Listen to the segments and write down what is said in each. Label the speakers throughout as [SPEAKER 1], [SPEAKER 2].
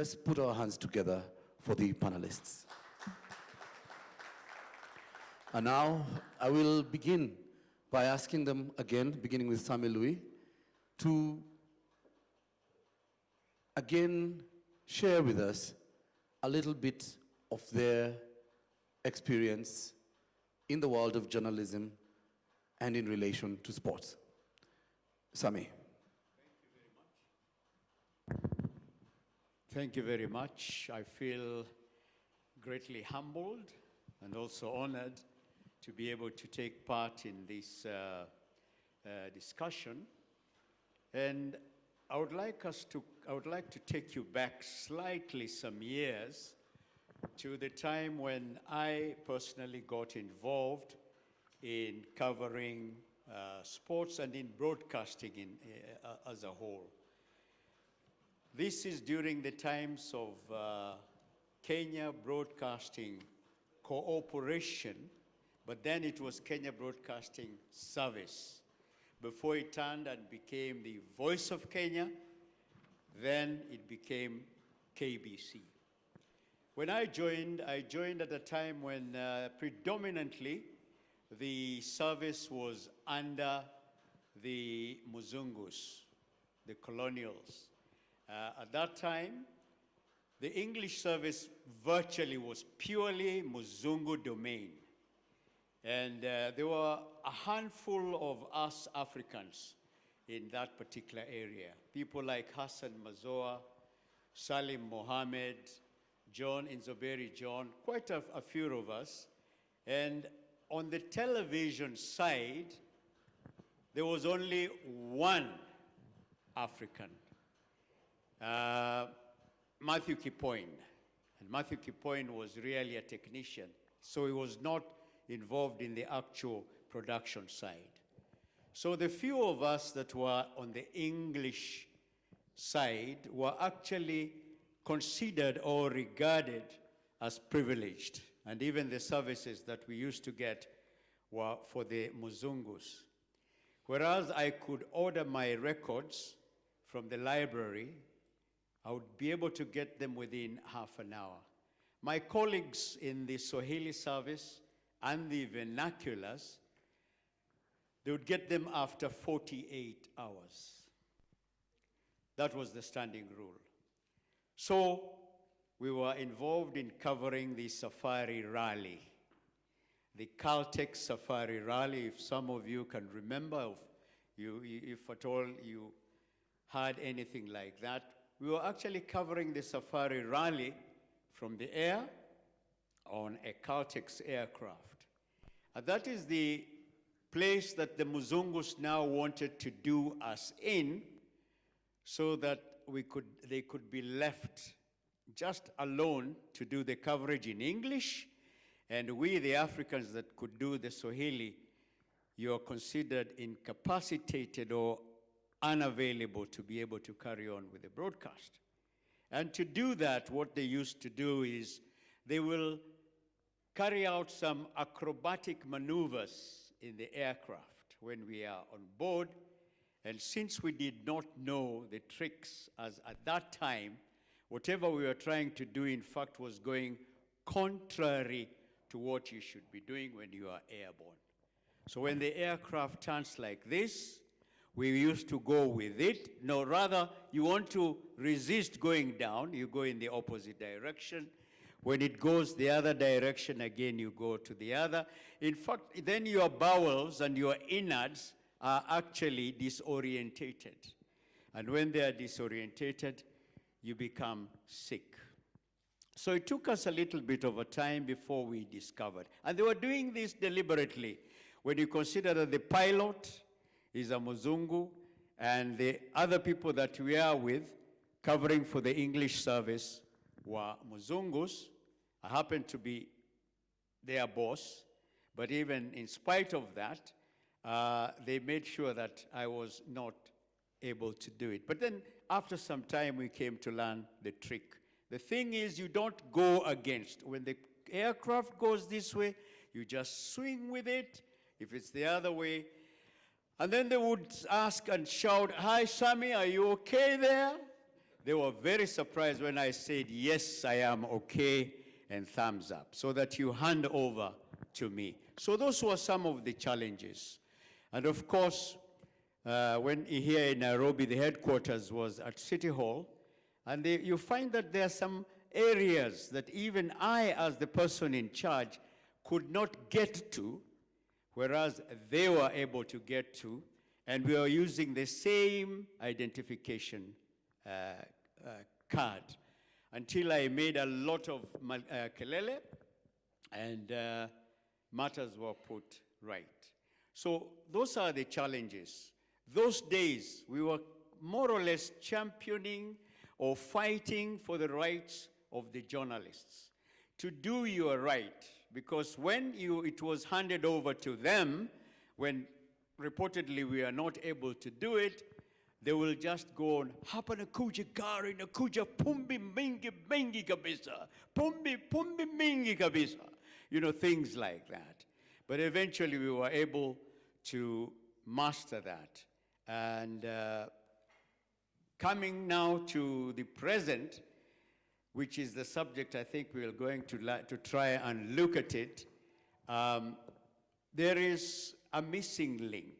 [SPEAKER 1] Let's put our hands together for the panelists. And now I will begin by asking them again, beginning with Sammy Louis, to again share with us a little bit of their experience in the world of journalism and in relation to sports. Sammy.
[SPEAKER 2] Thank you very much. I feel greatly humbled and also honored to be able to take part in this discussion. And I would like to take you back slightly some years to the time when I personally got involved in covering sports and in broadcasting as a whole. This is during the times of Kenya Broadcasting Cooperation, but then it was Kenya Broadcasting Service. Before it turned and became the Voice of Kenya, then it became KBC. When I joined at a time when predominantly the service was under the Muzungus, the colonials. At that time, the English service virtually was purely Muzungu domain. And there were a handful of us Africans in that particular area. People like Hassan Mazoa, Salim Mohammed, John Inzoberi John, quite a few of us. And on the television side, there was only one African, Matthew Kipoin. And Matthew Kipoin was really a technician, so he was not involved in the actual production side. So the few of us that were on the English side were actually considered or regarded as privileged. And even the services that we used to get were for the Muzungus. Whereas I could order my records from the library, I would be able to get them within half an hour. My colleagues in the Swahili service and the vernaculars, they would get them after 48 hours. That was the standing rule. So we were involved in covering the Safari Rally, the Caltex Safari Rally, if some of you can remember, if at all you had anything like that. We were actually covering the Safari Rally from the air on a Caltex aircraft. And that is the place that the Muzungus now wanted to do us in, so that they could be left just alone to do the coverage in English, and we, the Africans that could do the Swahili, you are considered incapacitated or unavailable to be able to carry on with the broadcast. And to do that, what they used to do is they will carry out some acrobatic maneuvers in the aircraft when we are on board. And since we did not know the tricks as at that time, whatever we were trying to do, in fact, was going contrary to what you should be doing when you are airborne. So when the aircraft turns like this, we used to go with it. No, rather, you want to resist going down, you go in the opposite direction. When it goes the other direction, again, you go to the other. In fact, then your bowels and your innards are actually disorientated. And when they are disorientated, you become sick. So it took us a little bit of a time before we discovered. And they were doing this deliberately. When you consider that the pilot is a Muzungu, and the other people that we are with covering for the English service were Muzungus. I happened to be their boss, but even in spite of that, they made sure that I was not able to do it. But then after some time, we came to learn the trick. The thing is, you don't go against. When the aircraft goes this way, you just swing with it. If it's the other way, and then they would ask and shout, "Hi, Sammy, are you okay there?" they were very surprised when I said, yes, I am okay, and thumbs up, so that you hand over to me. So those were some of the challenges. And of course, when here in Nairobi, the headquarters was at City Hall, and you find that there are some areas that even I, as the person in charge, could not get to, whereas they were able to get to, and we are using the same identification card, until I made a lot of kelele, and matters were put right. So those are the challenges. Those days, we were more or less championing or fighting for the rights of the journalists to do your right, because when it was handed over to them, when reportedly we are not able to do it, they will just go on, hapa nakuja gari, nakuja pumbi mingi kabisa, pumbi mingi kabisa, you know, things like that. But eventually we were able to master that. And coming now to the present, which is the subject I think we are going to try and look at it, there is a missing link.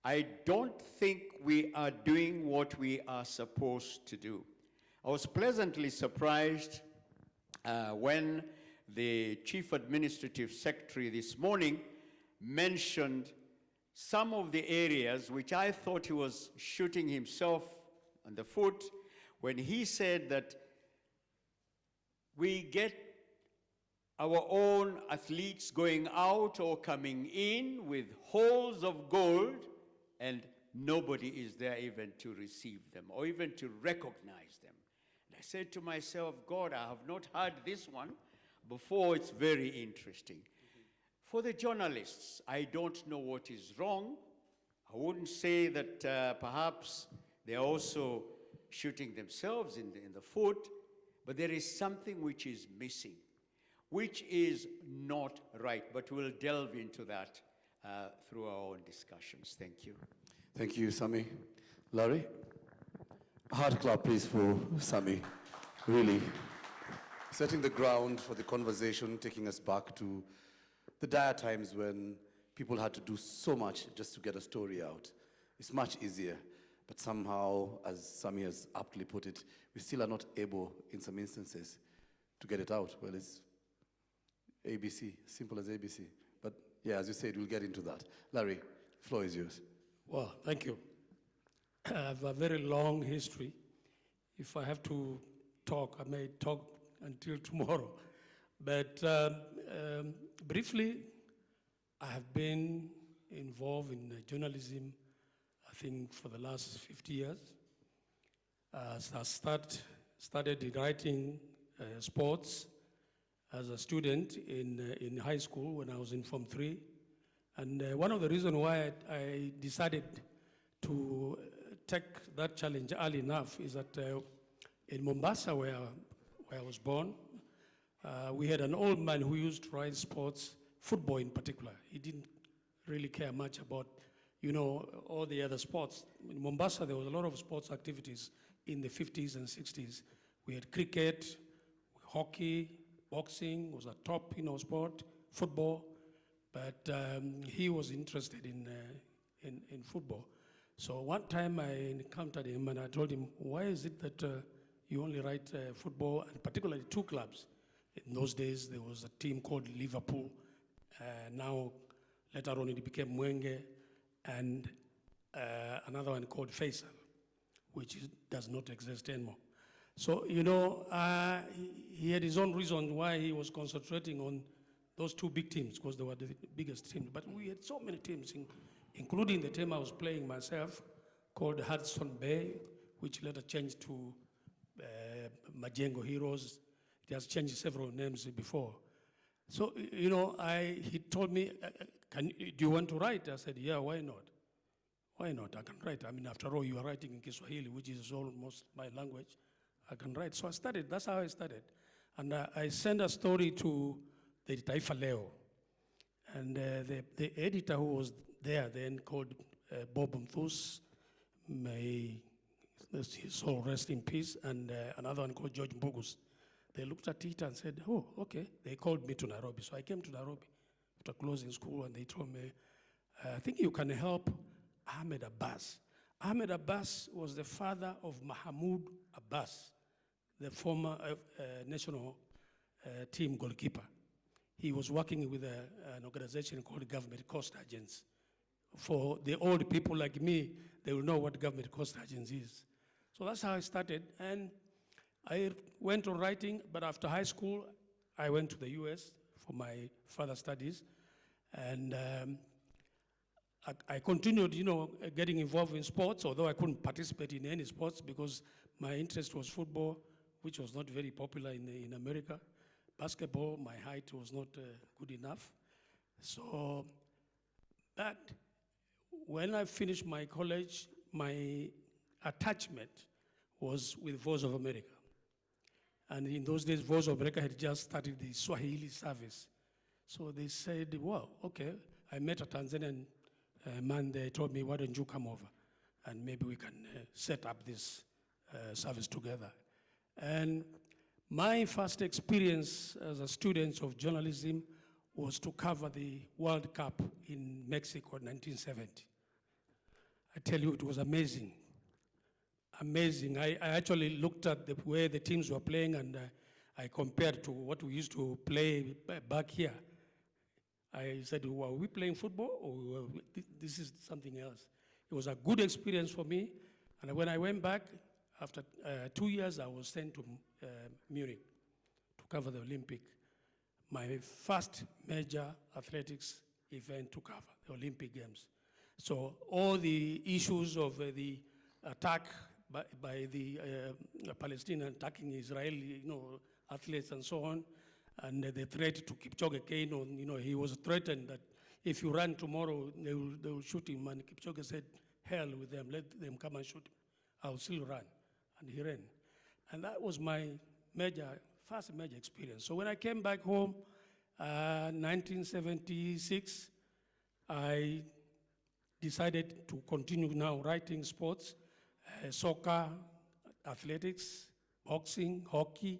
[SPEAKER 2] I don't think we are doing what we are supposed to do. I was pleasantly surprised when the Chief Administrative Secretary this morning mentioned some of the areas which I thought he was shooting himself on the foot when he said that we get our own athletes going out or coming in with holes of gold, and nobody is there even to receive them or even to recognize them. And I said to myself, God, I have not heard this one before. It's very interesting. For the journalists, I don't know what is wrong. I wouldn't say that perhaps they're also shooting themselves in the foot, but there is something which is missing, which is not right. But we'll delve into that through our own discussions. Thank you.
[SPEAKER 1] Thank you, Sammy. Larry? Hard clap, please, for Sammy. Really setting the ground for the conversation, taking us back to the dire times when people had to do so much just to get a story out. It's much easier, but somehow, as Sammy has aptly put it, we still are not able, in some instances, to get it out. Well, it's ABC, simple as ABC. But yeah, as you said, we'll get into that. Larry, the floor is yours.
[SPEAKER 3] Well, thank you. I have a very long history. If I have to talk, I may talk until tomorrow. But briefly, I have been involved in journalism, I think, for the last 50 years. So I started writing sports as a student in high school when I was in Form 3. And one of the reasons why I decided to take that challenge early enough is that in Mombasa, where I was born, we had an old man who used to write sports, football in particular. He didn't really care much about, you know, all the other sports. In Mombasa, there was a lot of sports activities in the 50s and 60s. We had cricket, hockey, boxing was a top, you know, sport, football. But he was interested in football. So one time I encountered him and I told him, why is it that you only write football, and particularly two clubs? In those days, there was a team called Liverpool. Now, later on, it became Mwenge, and another one called Faisal, which does not exist anymore. So, you know, he had his own reasons why he was concentrating on those two big teams, because they were the biggest teams. But we had so many teams, including the team I was playing myself, called Hudson Bay, which later changed to Majengo Heroes. It has changed several names before. So, you know, he told me, do you want to write? I said, yeah, why not? Why not? I can write. I mean, after all, you are writing in Kiswahili, which is almost my language. I can write. So I started. That's how I started. And I sent a story to the Taifa Leo. And the editor who was there then, called Bob Mthus, may his soul rest in peace, and another one called George Mbugus. They looked at it and said, oh, okay. They called me to Nairobi. So I came to Nairobi after closing school, and they told me, I think you can help Ahmed Abbas. Ahmed Abbas was the father of Mahmoud Abbas, the former national team goalkeeper. He was working with an organization called Government Cost Agents. For the old people like me, they will know what Government Cost Agents is. So that's how I started. And I went on writing, but after high school, I went to the US for my further studies. And I continued, getting involved in sports, although I couldn't participate in any sports because my interest was football, which was not very popular in America. Basketball, my height was not good enough. So, but when I finished my college, my attachment was with Voice of America. And in those days, Voice of America had just started the Swahili service. So they said, well, okay. I met a Tanzanian man there, told me, why don't you come over? And maybe we can set up this service together. And my first experience as a student of journalism was to cover the World Cup in Mexico in 1970. I tell you, it was amazing. Amazing. I actually looked at the way the teams were playing, and I compared to what we used to play back here. I said, were we playing football, or this is something else? It was a good experience for me. And when I went back, after 2 years, I was sent to Munich to cover the Olympic. My first major athletics event to cover, the Olympic Games. So all the issues of the attack by the Palestinian attacking Israeli, athletes and so on, and the threat to Kipchoge Keino, he was threatened that if you run tomorrow, they will shoot him. And Kipchoge said, hell with them, let them come and shoot him. I'll still run. And he ran. And that was my first major experience. So when I came back home, 1976, I decided to continue now writing sports, soccer, athletics, boxing, hockey,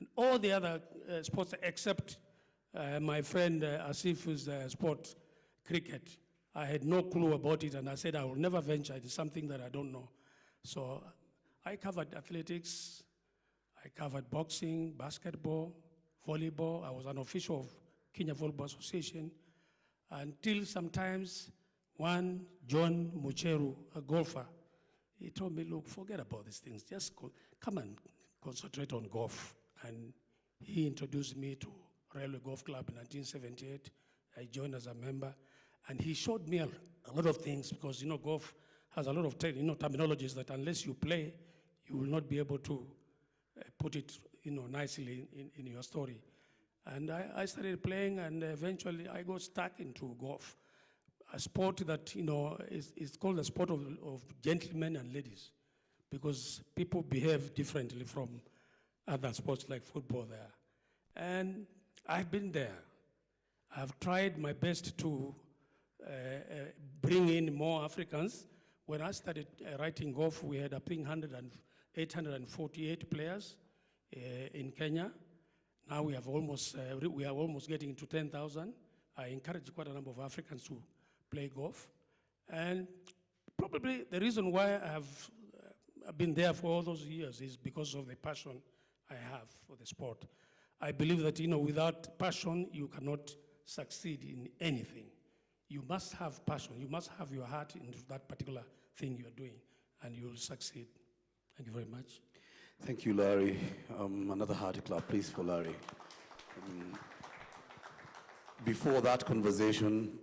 [SPEAKER 3] and all the other sports except my friend Asif's sport, cricket. I had no clue about it, and I said I will never venture into something that I don't know. So I covered athletics, I covered boxing, basketball, volleyball. I was an official of Kenya Volleyball Association until sometimes one John Mucheru, a golfer, he told me, look, forget about these things. Just come and concentrate on golf. And he introduced me to Railway Golf Club in 1978. I joined as a member. And he showed me a lot of things because, golf has a lot of terminologies that unless you play, you will not be able to put it, nicely in your story. And I started playing, and eventually I got stuck into golf, a sport that, is called the sport of gentlemen and ladies, because people behave differently from other sports like football there. And I've been there. I've tried my best to bring in more Africans. When I started writing golf, we had, I think, 848 players in Kenya. Now we are almost getting to 10,000. I encourage quite a number of Africans to play golf. And probably the reason why I've been there for all those years is because of the passion I have for the sport. I believe that, without passion, you cannot succeed in anything. You must have passion. You must have your heart into that particular thing you're doing, and you'll succeed. Thank you very much.
[SPEAKER 1] Thank you, Larry. Another hearty clap, please, for Larry. Before that conversation,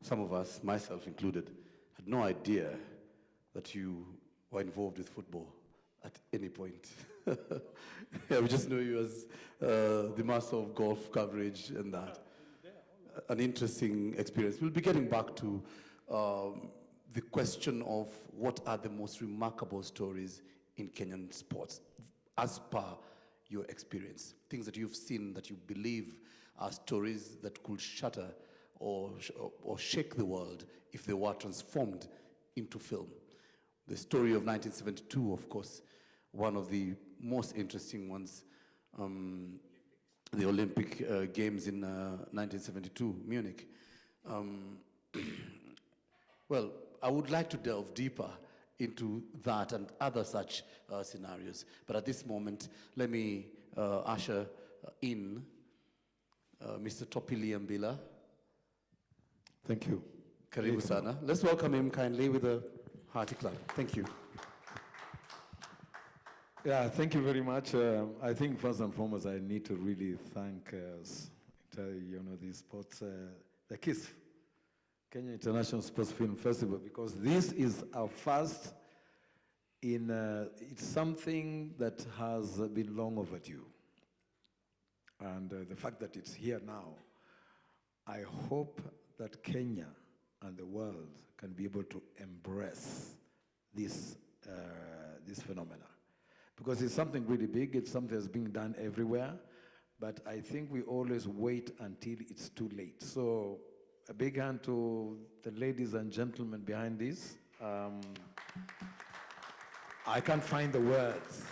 [SPEAKER 1] some of us, myself included, had no idea that you were involved with football at any point. Yeah, we just know you as the master of golf coverage and that. An interesting experience. We'll be getting back to the question of what are the most remarkable stories in Kenyan sports, as per your experience. Things that you've seen that you believe are stories that could shatter or shake the world if they were transformed into film. The story of 1972, of course, one of the most interesting ones, the Olympic Games in 1972, Munich. Well, I would like to delve deeper into that and other such scenarios. But at this moment, let me usher in Mr. Topi Lyambila.
[SPEAKER 4] Thank you.
[SPEAKER 1] Karibu sana. Let's welcome him kindly with a hearty clap. Thank you.
[SPEAKER 4] Yeah, thank you very much. I think first and foremost, I need to really thank the sports, the KISS, Kenya International Sports Film Festival, because this is our first it's something that has been long overdue. And the fact that it's here now, I hope that Kenya and the world can be able to embrace this phenomena. Because it's something really big, it's something that's being done everywhere, but I think we always wait until it's too late. So a big hand to the ladies and gentlemen behind this. I can't find the words.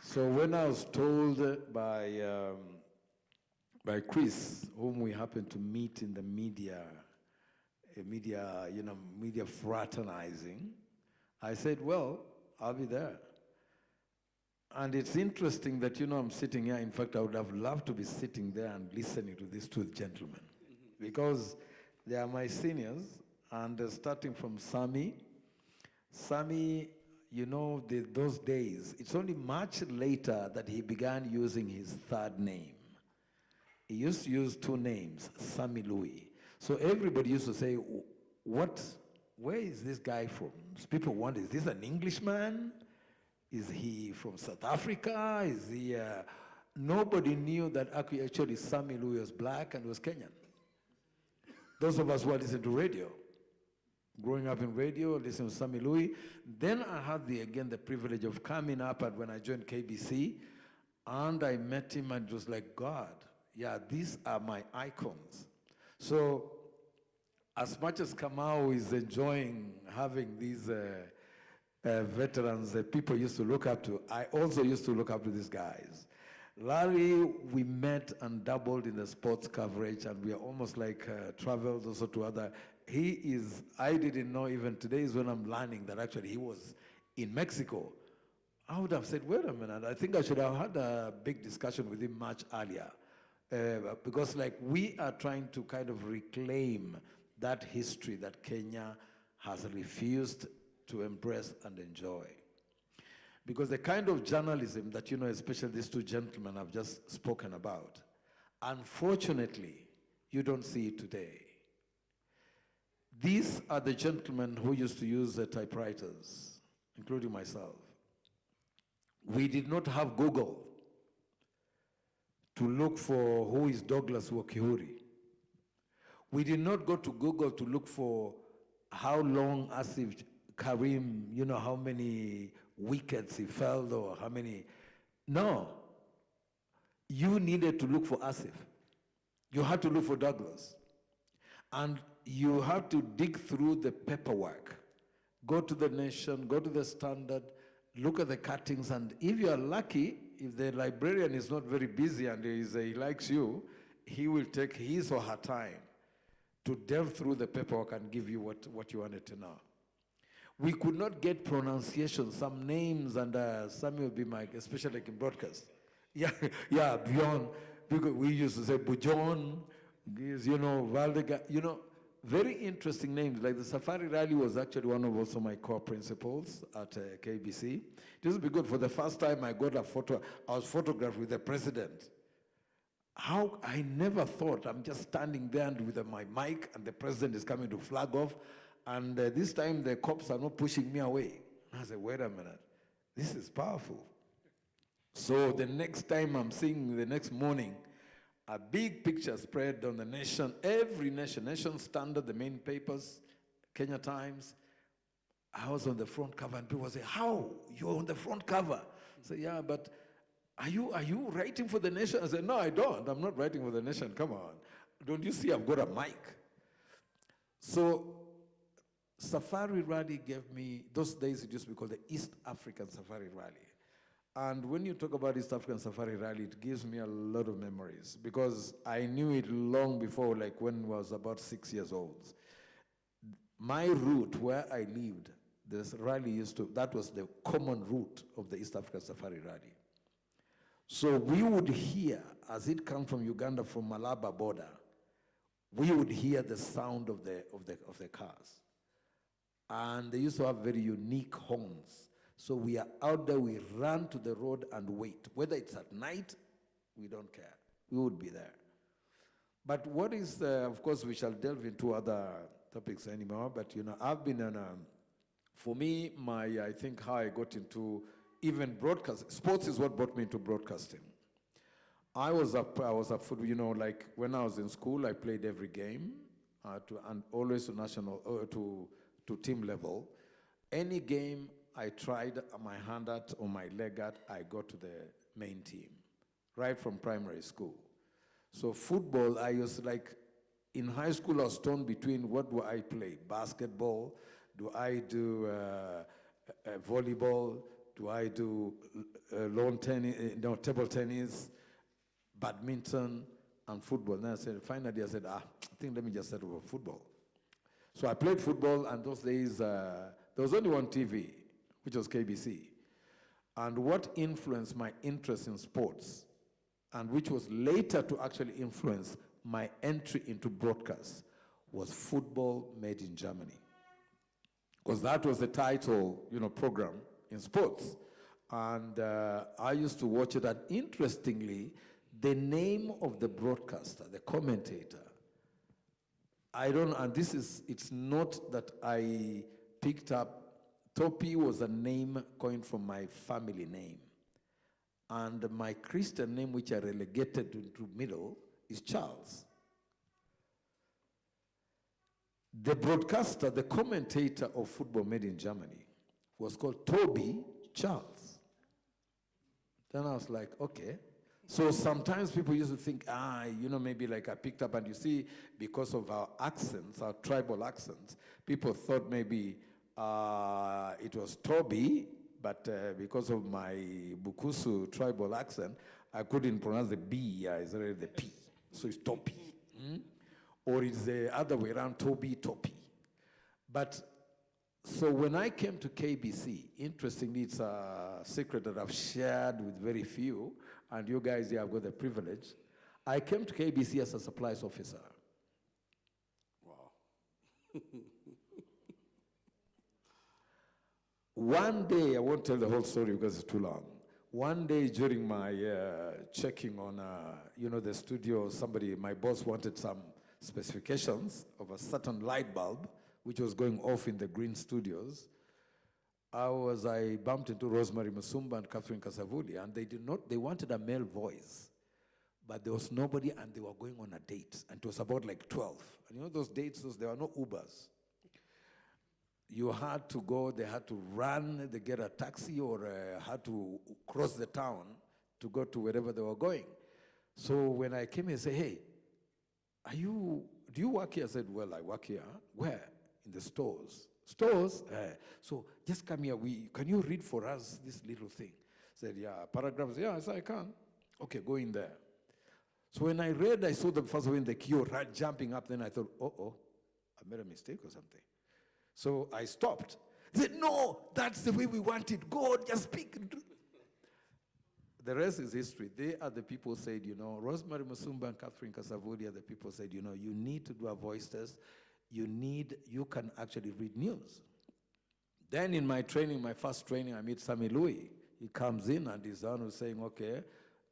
[SPEAKER 4] So when I was told by Chris, whom we happened to meet in the media fraternizing, I said, well, I'll be there. And it's interesting that, I'm sitting here. In fact, I would have loved to be sitting there and listening to these two gentlemen, because they are my seniors, and starting from Sammy. Sammy, those days, it's only much later that he began using his third name. He used to use two names, Sammy Louis. So everybody used to say, where is this guy from? People wonder, is this an Englishman? Is he from South Africa? Is he, nobody knew that actually Sammy Louis was black and was Kenyan. Those of us who are listening to radio, growing up in radio, listening to Sammy Louis. Then I had the privilege of coming up, and when I joined KBC, and I met him, and it was like, God, yeah, these are my icons. So as much as Kamau is enjoying having these veterans that people used to look up to, I also used to look up to these guys. Larry, we met and doubled in the sports coverage, and we are almost like traveled also to other. I didn't know, even today is when I'm learning that actually he was in Mexico. I would have said, wait a minute, I think I should have had a big discussion with him much earlier. Because we are trying to kind of reclaim that history that Kenya has refused to embrace and enjoy. Because the kind of journalism that, especially these two gentlemen have just spoken about, unfortunately, you don't see it today. These are the gentlemen who used to use the typewriters, including myself. We did not have Google to look for who is Douglas Wakihuri. We did not go to Google to look for how long Asif Karim, how many wickets he fell or how many. No. You needed to look for Asif. You had to look for Douglas. And you have to dig through the paperwork. Go to the Nation, go to the Standard, look at the cuttings, and if you are lucky, if the librarian is not very busy and he likes you, he will take his or her time to delve through the paperwork and give you what you wanted to know. We could not get pronunciation, some names, and Sammy will be my, especially like in broadcast. Yeah, beyond, because we used to say Bujon, Valdega, very interesting names. Like the Safari Rally was actually one of also my core principles at KBC. This would be good. For the first time I got a photo, I was photographed with the president. How, I never thought, I'm just standing there and with my mic and the president is coming to flag off, and this time the cops are not pushing me away. I said, wait a minute, this is powerful. So the next time I'm seeing, the next morning, a big picture spread on the Nation, every Nation Standard, the main papers, Kenya Times. I was on the front cover, and people say, how? You're on the front cover? I said, yeah, but are you writing for the Nation? I said, no, I don't. I'm not writing for the Nation. Come on. Don't you see I've got a mic? So Safari Rally gave me, those days it used to be called the East African Safari Rally. And when you talk about East African Safari Rally, it gives me a lot of memories because I knew it long before, like when I was about 6 years old. My route where I lived, this rally that was the common route of the East African Safari Rally. So we would hear, as it comes from Uganda, from Malaba border, we would hear the sound of the cars. And they used to have very unique horns. So we are out there, we run to the road and wait. Whether it's at night, we don't care. We would be there. But what is, of course, we shall delve into other topics anymore, but I've been on for me, I think how I got into even broadcast, sports is what brought me into broadcasting. I was a football, like when I was in school, I played every game, and always to national, to team level. Any game I tried my hand at or my leg at, I got to the main team, right from primary school. So football, I was like, in high school, I was torn between what do I play? Basketball? Do I do volleyball? Do I do lawn tennis, table tennis, badminton, and football? And finally I said, I think let me just settle for football. So I played football, and those days, there was only one TV, which was KBC. And what influenced my interest in sports, and which was later to actually influence my entry into broadcast, was Football Made in Germany. Because that was the title, program in sports. And I used to watch it, and interestingly, the name of the broadcaster, the commentator, it's not that I picked up, Topi was a name coined from my family name. And my Christian name, which I relegated to middle, is Charles. The broadcaster, the commentator of Football Made in Germany was called Toby Charles. Then I was like, okay. So sometimes people used to think, maybe like I picked up, and you see, because of our accents, our tribal accents, people thought maybe it was Toby, but because of my Bukusu tribal accent, I couldn't pronounce the B, it's already the P. So it's Topi. Or it's the other way around, Toby. But, so when I came to KBC, interestingly, it's a secret that I've shared with very few, and you guys here have got the privilege. I came to KBC as a supplies officer.
[SPEAKER 2] Wow.
[SPEAKER 4] One day, I won't tell the whole story because it's too long. One day during my checking on, the studio, my boss wanted some specifications of a certain light bulb, which was going off in the green studios. I bumped into Rosemary Musumba and Catherine Kasavuli, and they wanted a male voice, but there was nobody, and they were going on a date, and it was about like 12. And those dates, there were no Ubers. You had to go, they had to run, they get a taxi, or had to cross the town to go to wherever they were going. So when I came here, I said, hey, do you work here? I said, well, I work here. Where? In the stores. Stores? So just come here. Can you read for us this little thing? I said, yeah, paragraphs. Yeah, I said, I can. Okay, go in there. So when I read, I saw them first of all in the queue, jumping up. Then I thought, I made a mistake or something. So I stopped. They said, no, that's the way we want it. Go, just speak. The rest is history. They are the people who said, Rosemary Musumba and Catherine Kasavudi are the people who said, you need to do a voice test. You can actually read news. Then in my training, my first training, I meet Sammy Louis. He comes in and he's the one who's saying, okay,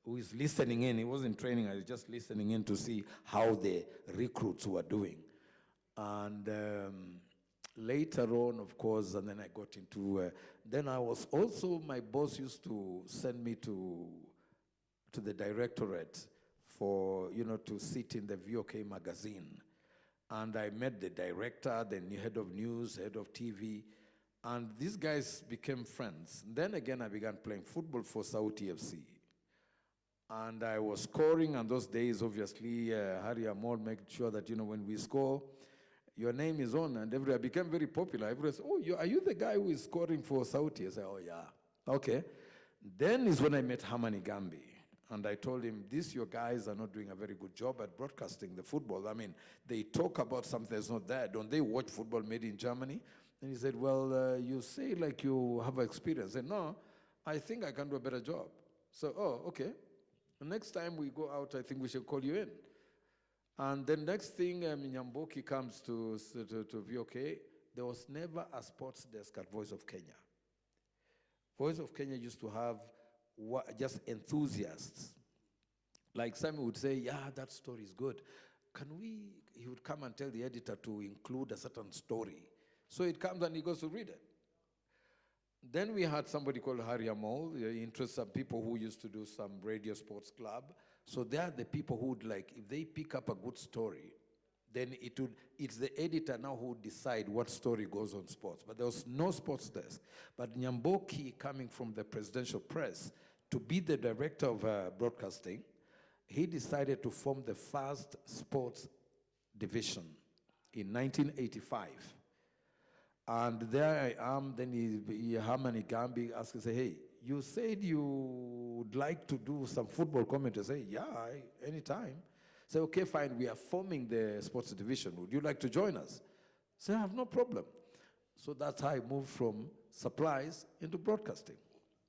[SPEAKER 4] who is listening in. He wasn't training, I was just listening in to see how the recruits were doing. And later on, of course, and then I got into, then I was also, my boss used to send me to the directorate for, to sit in the VOK magazine. And I met the director, the head of news, head of TV, and these guys became friends. Then again, I began playing football for Sauti FC. And I was scoring, and those days, obviously, Harry Amol made sure that, when we score, your name is on, and I became very popular. Everyone said, oh, are you the guy who is scoring for Sauti? I said, oh, yeah. Okay. Then is when I met Hamani Gambi. And I told him, your guys are not doing a very good job at broadcasting the football. I mean, they talk about something that's not there. Don't they watch football made in Germany? And he said, well, you say like you have experience. I said, no, I think I can do a better job. So, oh, okay. The next time we go out, I think we should call you in. And the next thing, Nyamboki comes to VOK. There was never a sports desk at Voice of Kenya. Voice of Kenya used to have just enthusiasts. Like Sammy would say, yeah, that story is good. He would come and tell the editor to include a certain story. So it comes and he goes to read it. Then we had somebody called Harry Amol, interested some people who used to do some radio sports club. So they are the people who would like, if they pick up a good story, then it's the editor now who would decide what story goes on sports. But there was no sports desk. But Nyamboki, coming from the presidential press to be the director of broadcasting, he decided to form the first sports division in 1985. And there I am, then Hamani Gambi asked, say, hey, you said you would like to do some football commentary. I say, yeah, anytime. Say, okay, fine, we are forming the sports division. Would you like to join us? Say, I have no problem. So that's how I moved from supplies into broadcasting.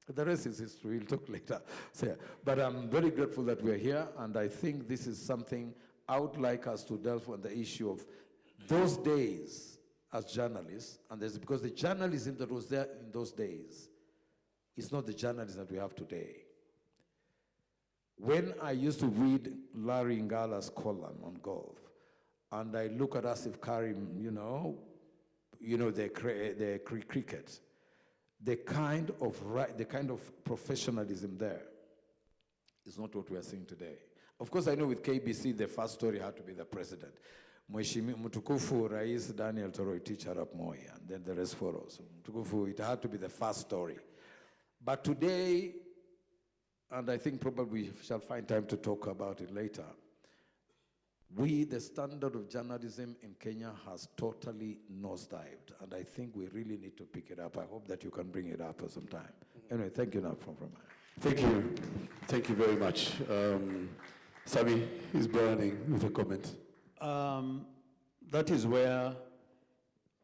[SPEAKER 4] The rest is history, we'll talk later. So, yeah. But I'm very grateful that we're here, and I think this is something I would like us to delve on the issue of those days as journalists, and because the journalism that was there in those days is not the journalism that we have today. When I used to read Larry Ngala's column on golf, and I look at Asif Karim, the cricket, the kind of professionalism there is not what we are seeing today. Of course, I know with KBC, the first story had to be the president. Mheshimiwa Mtukufu Rais Daniel Toroitich Arap Moi, and then the rest follows. Mtukufu, it had to be the first story. But today, and I think probably we shall find time to talk about it later, the standard of journalism in Kenya has totally nosedived, and I think we really need to pick it up. I hope that you can bring it up at some time. Anyway, thank you now from
[SPEAKER 1] Thank you. Thank you very much. Sammy is burning with a comment.
[SPEAKER 2] That is where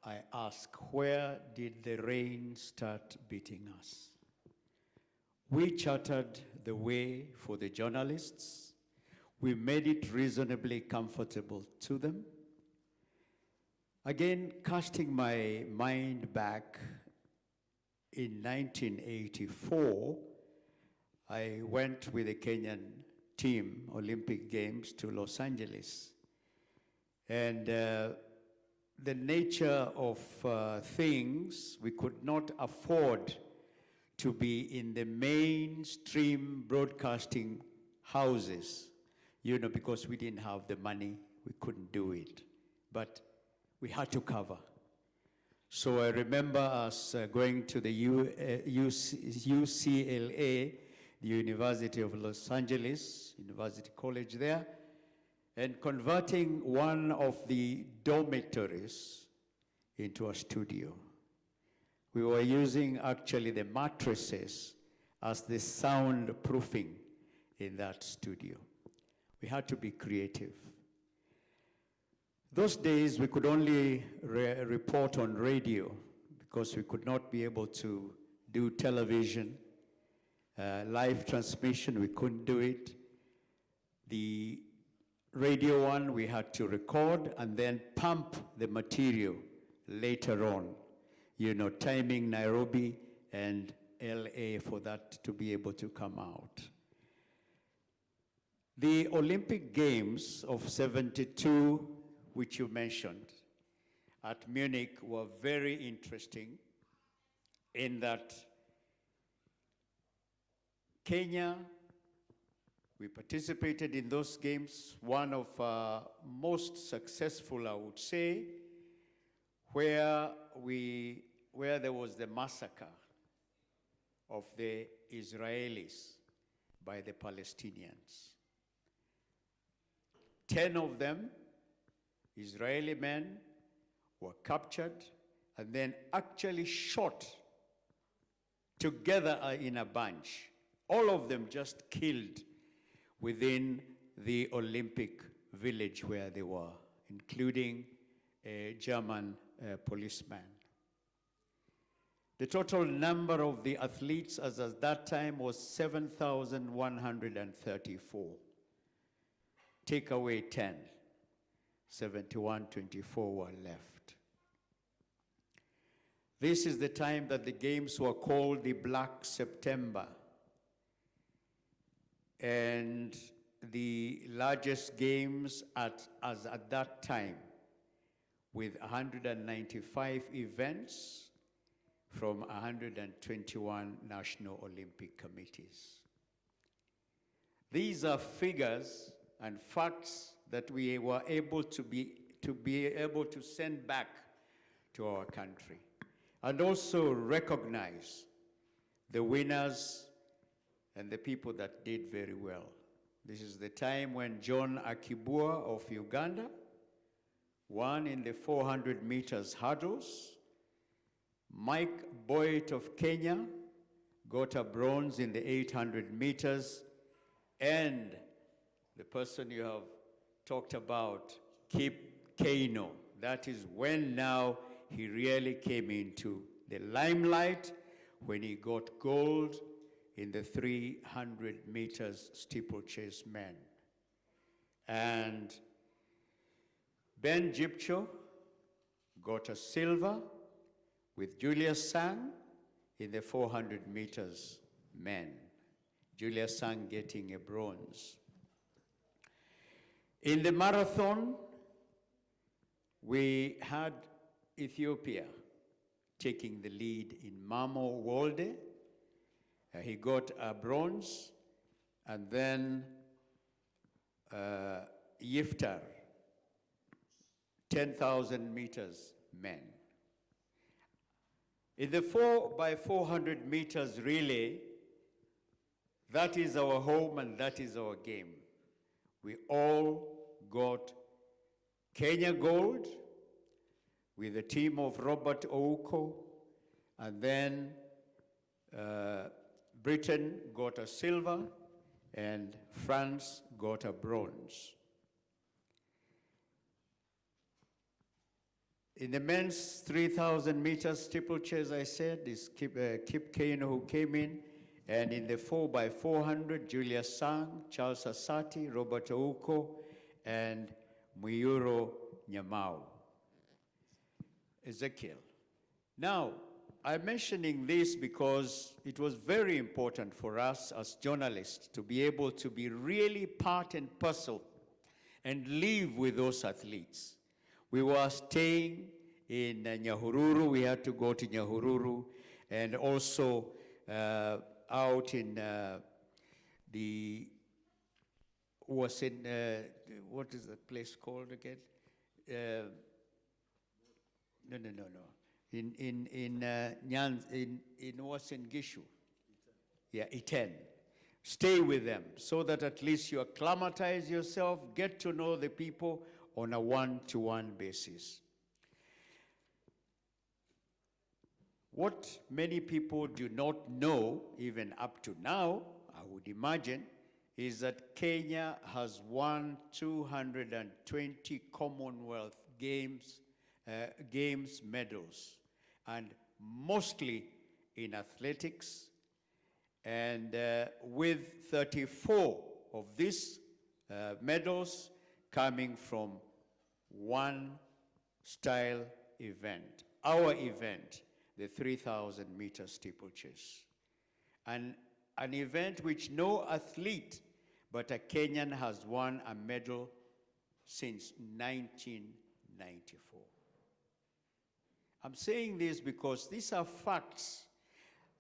[SPEAKER 2] I ask, where did the rain start beating us? We chartered the way for the journalists. We made it reasonably comfortable to them. Again, casting my mind back, in 1984, I went with the Kenyan team, Olympic Games, to Los Angeles. And the nature of things, we could not afford to be in the mainstream broadcasting houses, because we didn't have the money, we couldn't do it. But we had to cover. So I remember us going to the UCLA, the University of Los Angeles, University College there, and converting one of the dormitories into a studio. We were using actually the mattresses as the soundproofing in that studio. We had to be creative. Those days we could only report on radio because we could not be able to do television. Live transmission, we couldn't do it. The radio one, we had to record and then pump the material later on, timing Nairobi and LA for that to be able to come out. The Olympic Games of '72, which you mentioned, at Munich were very interesting in that Kenya, we participated in those games, one of most successful, I would say, where there was the massacre of the Israelis by the Palestinians. 10 of them, Israeli men, were captured and then actually shot together in a bunch. All of them just killed within the Olympic village where they were, including a German policeman. The total number of the athletes as at that time was 7,134. Take away 10, 71-24 were left. This is the time that the games were called the Black September. And the largest games as at that time, with 195 events from 121 national Olympic committees. These are figures and facts that we were able to be able to send back to our country, and also recognize the winners and the people that did very well. This is the time when John Akibua of Uganda won in the 400 meters hurdles. Mike Boyd of Kenya got a bronze in the 800 meters. And the person you have talked about, Kip Keino, that is when now he really came into the limelight when he got gold in the 300 meters steeplechase men. And Ben Jipcho got a silver with Julius Sang in the 400 meters men. Julius Sang getting a bronze. In the marathon, we had Ethiopia taking the lead in Mamo Wolde. He got a bronze, and then Yiftar, 10,000 meters men. In the 4x400 meters relay, that is our home and that is our game. We all got Kenya gold with a team of Robert Ouko, and then Britain got a silver, and France got a bronze. In the men's 3,000 meters steeplechase, I said, is Kip Keino who came in, and in the 4x400, Julius Sang, Charles Asati, Robert Ouko, and Muyuro Nyamau. Ezekiel. Now, I'm mentioning this because it was very important for us as journalists to be able to be really part and parcel and live with those athletes. We were staying in Nyahururu. We had to go to Nyahururu, and also out in what is the place called again? No. In Uasin Gishu. Yeah, Iten. Stay with them so that at least you acclimatize yourself, get to know the people on a one-to-one basis. What many people do not know, even up to now, I would imagine, is that Kenya has won 220 Commonwealth Games medals, and mostly in athletics, and with 34 of these medals coming from one style event, our event, the 3,000 meter steeplechase. And an event which no athlete but a Kenyan has won a medal since 1994. I'm saying this because these are facts.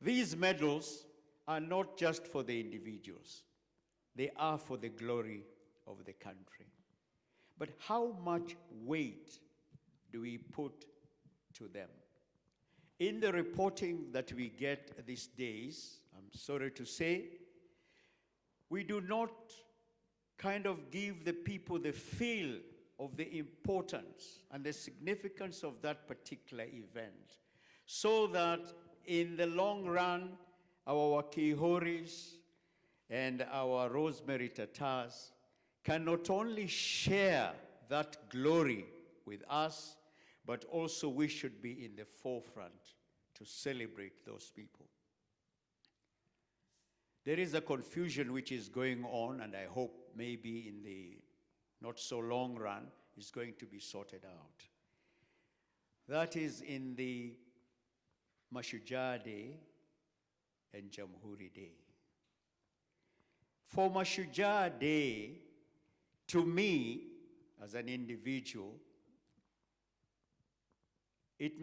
[SPEAKER 2] These medals are not just for the individuals. They are for the glory of the country. But how much weight do we put to them? In the reporting that we get these days, I'm sorry to say, we do not kind of give the people the feel of the importance and the significance of that particular event, so that in the long run, our Wakihoris and our Rosemary Tatars can not only share that glory with us, but also we should be in the forefront to celebrate those people. There is a confusion which is going on, and I hope maybe in the not so long run is going to be sorted out. That is in the Mashujaa Day and Jamhuri Day. For Mashujaa Day, to me, as an individual, it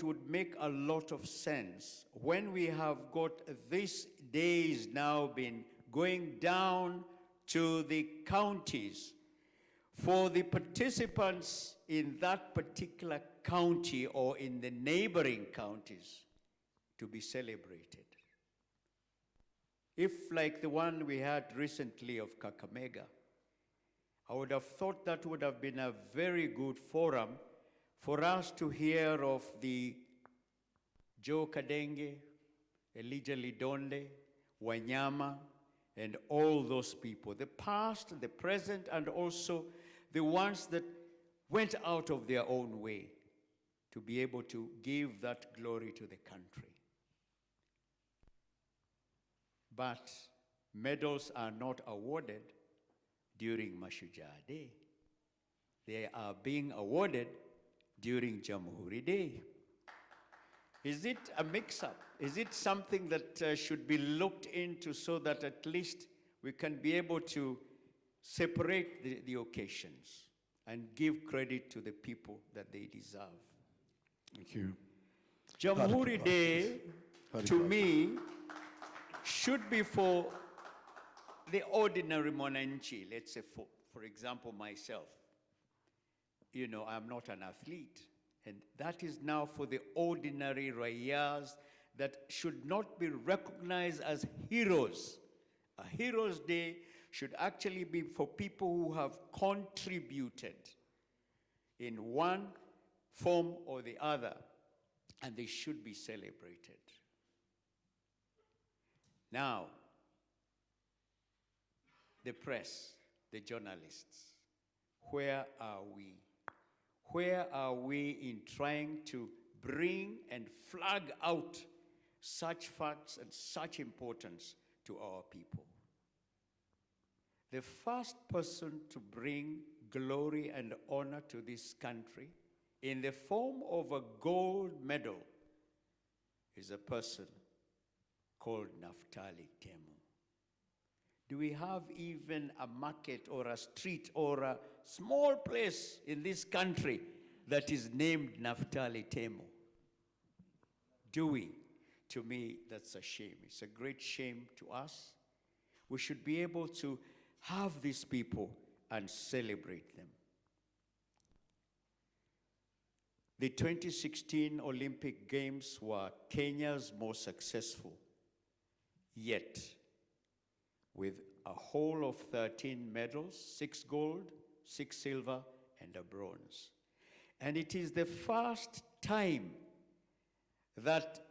[SPEAKER 2] would make a lot of sense when we have got these days now been going down to the counties for the participants in that particular county or in the neighboring counties to be celebrated. If, like the one we had recently of Kakamega, I would have thought that would have been a very good forum for us to hear of the Joe Kadenge, Elijah Lidonde, Wanyama, and all those people, the past, the present, and also the ones that went out of their own way to be able to give that glory to the country. But medals are not awarded during Mashujaa Day. They are being awarded during Jamhuri Day. Is it a mix-up? Is it something that should be looked into so that at least we can be able to separate the occasions and give credit to the people that they deserve?
[SPEAKER 1] Thank you.
[SPEAKER 2] Jamhuri Day, to me, should be for the ordinary Mwananchi. Let's say, for example, myself. You know, I'm not an athlete. And that is now for the ordinary Rayas that should not be recognized as heroes. A Heroes Day should actually be for people who have contributed in one form or the other, and they should be celebrated. Now, the press, the journalists, where are we? Where are we in trying to bring and flag out such facts and such importance to our people? The first person to bring glory and honor to this country in the form of a gold medal is a person called Naftali Temu. Do we have even a market or a street or a small place in this country that is named Naftali Temu? Do we? To me, that's a shame. It's a great shame to us. We should be able to have these people and celebrate them. The 2016 Olympic Games were Kenya's most successful, yet with a whole of 13 medals, 6 gold, 6 silver, and a bronze. And it is the first time that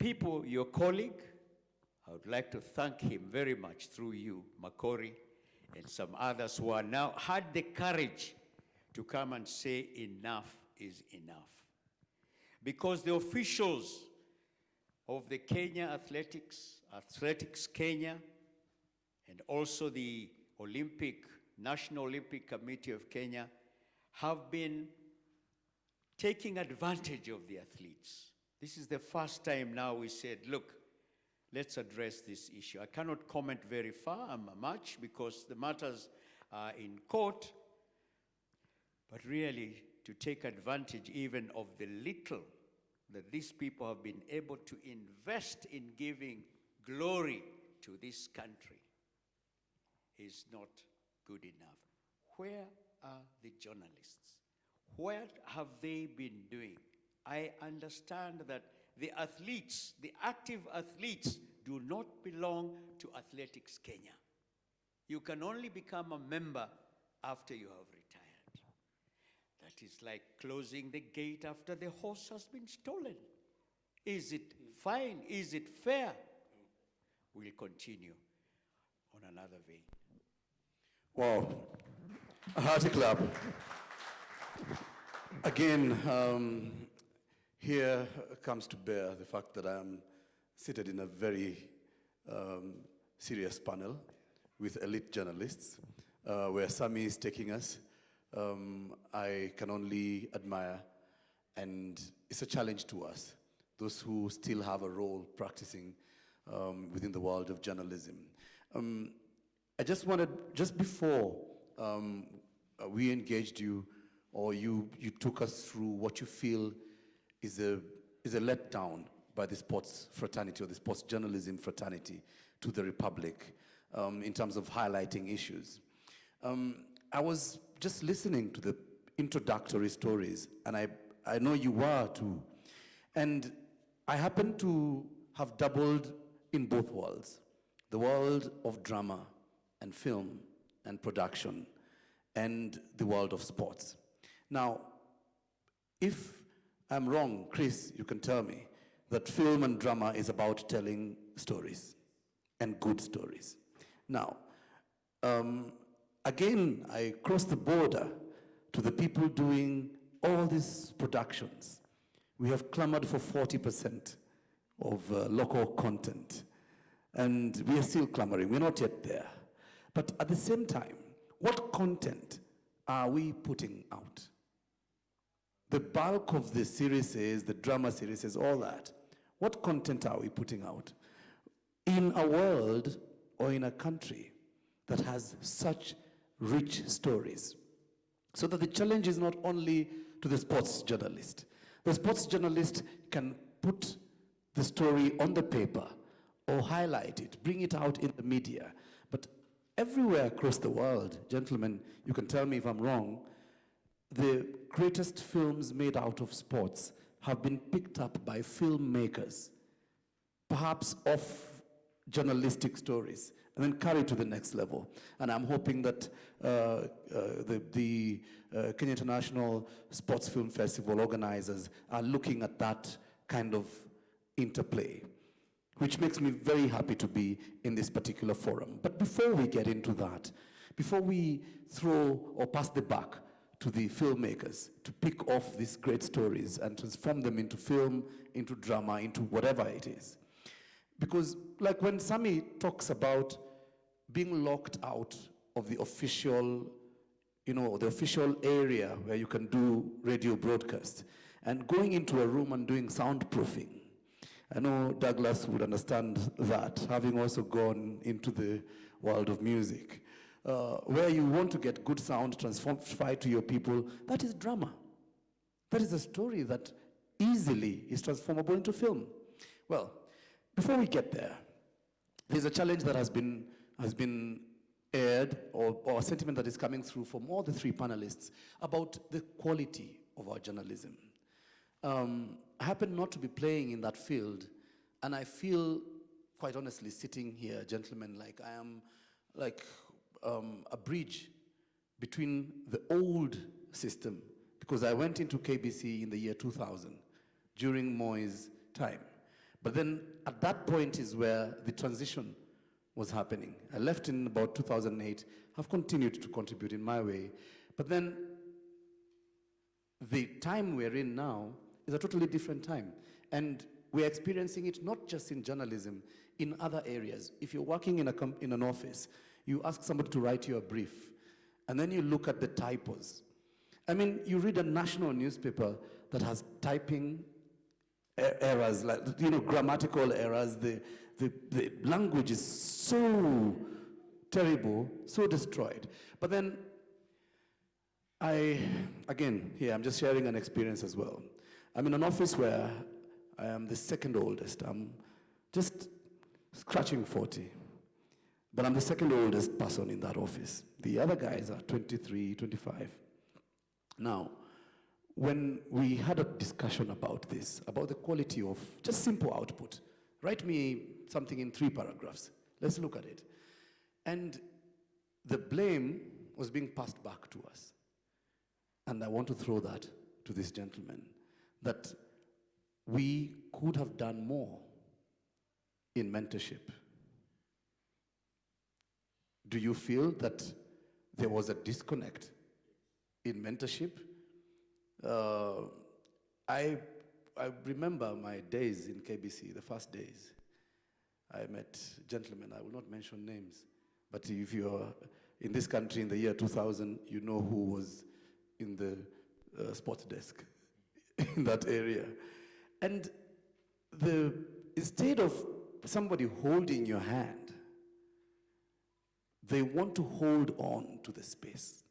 [SPEAKER 2] people, your colleague, I would like to thank him very much through you, Makori, and some others who are now had the courage to come and say enough is enough. Because the officials of the Kenya Athletics Kenya, and also the National Olympic Committee of Kenya have been taking advantage of the athletes. This is the first time now we said, look, let's address this issue. I cannot comment very far much because the matters are in court, but really to take advantage even of the little that these people have been able to invest in giving glory to this country is not good enough. Where are the journalists? What have they been doing? I understand that the athletes, the active athletes, do not belong to Athletics Kenya. You can only become a member after you have retired. That is like closing the gate after the horse has been stolen. Is it fine? Is it fair? We'll continue on another vein.
[SPEAKER 1] Wow. A hearty clap. Again, here comes to bear the fact that I am seated in a very serious panel with elite journalists, where Sammy is taking us. I can only admire, and it's a challenge to us, those who still have a role practicing within the world of journalism. I just wanted, just before we engaged you, or you took us through what you feel is a letdown by the sports fraternity or the sports journalism fraternity to the Republic in terms of highlighting issues. I was just listening to the introductory stories, and I know you were too. And I happen to have dabbled in both worlds, the world of drama and film and production, and the world of sports. Now, if I'm wrong, Chris, you can tell me that film and drama is about telling stories, and good stories. Now, again, I cross the border to the people doing all these productions. We have clamored for 40% of local content, and we are still clamoring. We're not yet there. But at the same time, what content are we putting out? The bulk of the series, the drama series, all that. What content are we putting out? In a world or in a country that has such rich stories. So that the challenge is not only to the sports journalist. The sports journalist can put the story on the paper or highlight it, bring it out in the media. But everywhere across the world, gentlemen, you can tell me if I'm wrong, the greatest films made out of sports have been picked up by filmmakers, perhaps off journalistic stories, and then carried to the next level. And I'm hoping that the Kenya International Sports Film Festival organizers are looking at that kind of interplay, which makes me very happy to be in this particular forum. But before we get into that, before we throw or pass the buck to the filmmakers to pick off these great stories and transform them into film, into drama, into whatever it is. Because like when Sammy talks about being locked out of the official, the official area where you can do radio broadcast and going into a room and doing soundproofing. I know Douglas would understand that, having also gone into the world of music. Where you want to get good sound transferred to your people, that is drama. That is a story that easily is transformable into film. Well, before we get there, there's a challenge that has been aired, or a sentiment that is coming through from all the three panelists about the quality of our journalism. I happen not to be playing in that field, and I feel, quite honestly, sitting here, gentlemen, like I am like a bridge between the old system, because I went into KBC in the year 2000, during Moi's time. But then at that point is where the transition was happening. I left in about 2008, have continued to contribute in my way. But then the time we're in now is a totally different time. And we're experiencing it not just in journalism, in other areas. If you're working in an office, you ask somebody to write you a brief, and then you look at the typos. I mean, you read a national newspaper that has typing errors, like, grammatical errors. The language is so terrible, so destroyed. But then I'm just sharing an experience as well. I'm in an office where I am the second oldest. I'm just scratching 40. But I'm the second oldest person in that office. The other guys are 23, 25. Now, when we had a discussion about this, about the quality of just simple output, write me something in 3 paragraphs. Let's look at it. And the blame was being passed back to us. And I want to throw that to this gentleman, that we could have done more in mentorship. Do you feel that there was a disconnect in mentorship? I remember my days in KBC, the first days. I met gentlemen, I will not mention names, but if you're in this country in the year 2000, you know who was in the sports desk in that area. And instead of somebody holding your hand, they want to hold on to the space.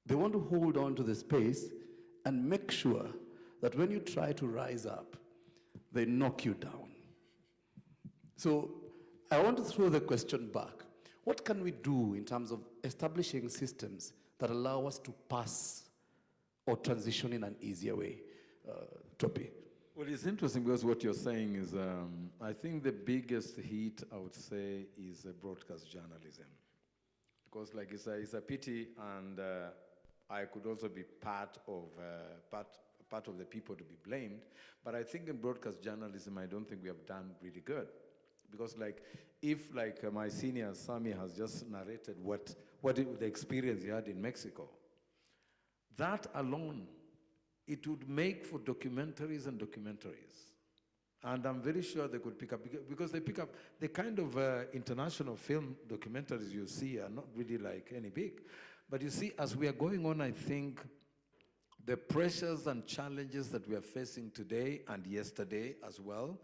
[SPEAKER 1] They want to hold on to the space and make sure that when you try to rise up, they knock you down. So I want to throw the question back. What can we do in terms of establishing systems that allow us to pass or transition in an easier way? Topi.
[SPEAKER 4] Well, it's interesting because what you're saying is, I think the biggest hit, I would say, is broadcast journalism. Because like it's a pity, and I could also be part of the people to be blamed. But I think in broadcast journalism, I don't think we have done really good. Because if my senior Sammy has just narrated the experience he had in Mexico, that alone, it would make for documentaries and documentaries. And I'm very sure they could pick up, because they pick up the kind of international film documentaries you see are not really any big. But you see, as we are going on, I think the pressures and challenges that we are facing today and yesterday as well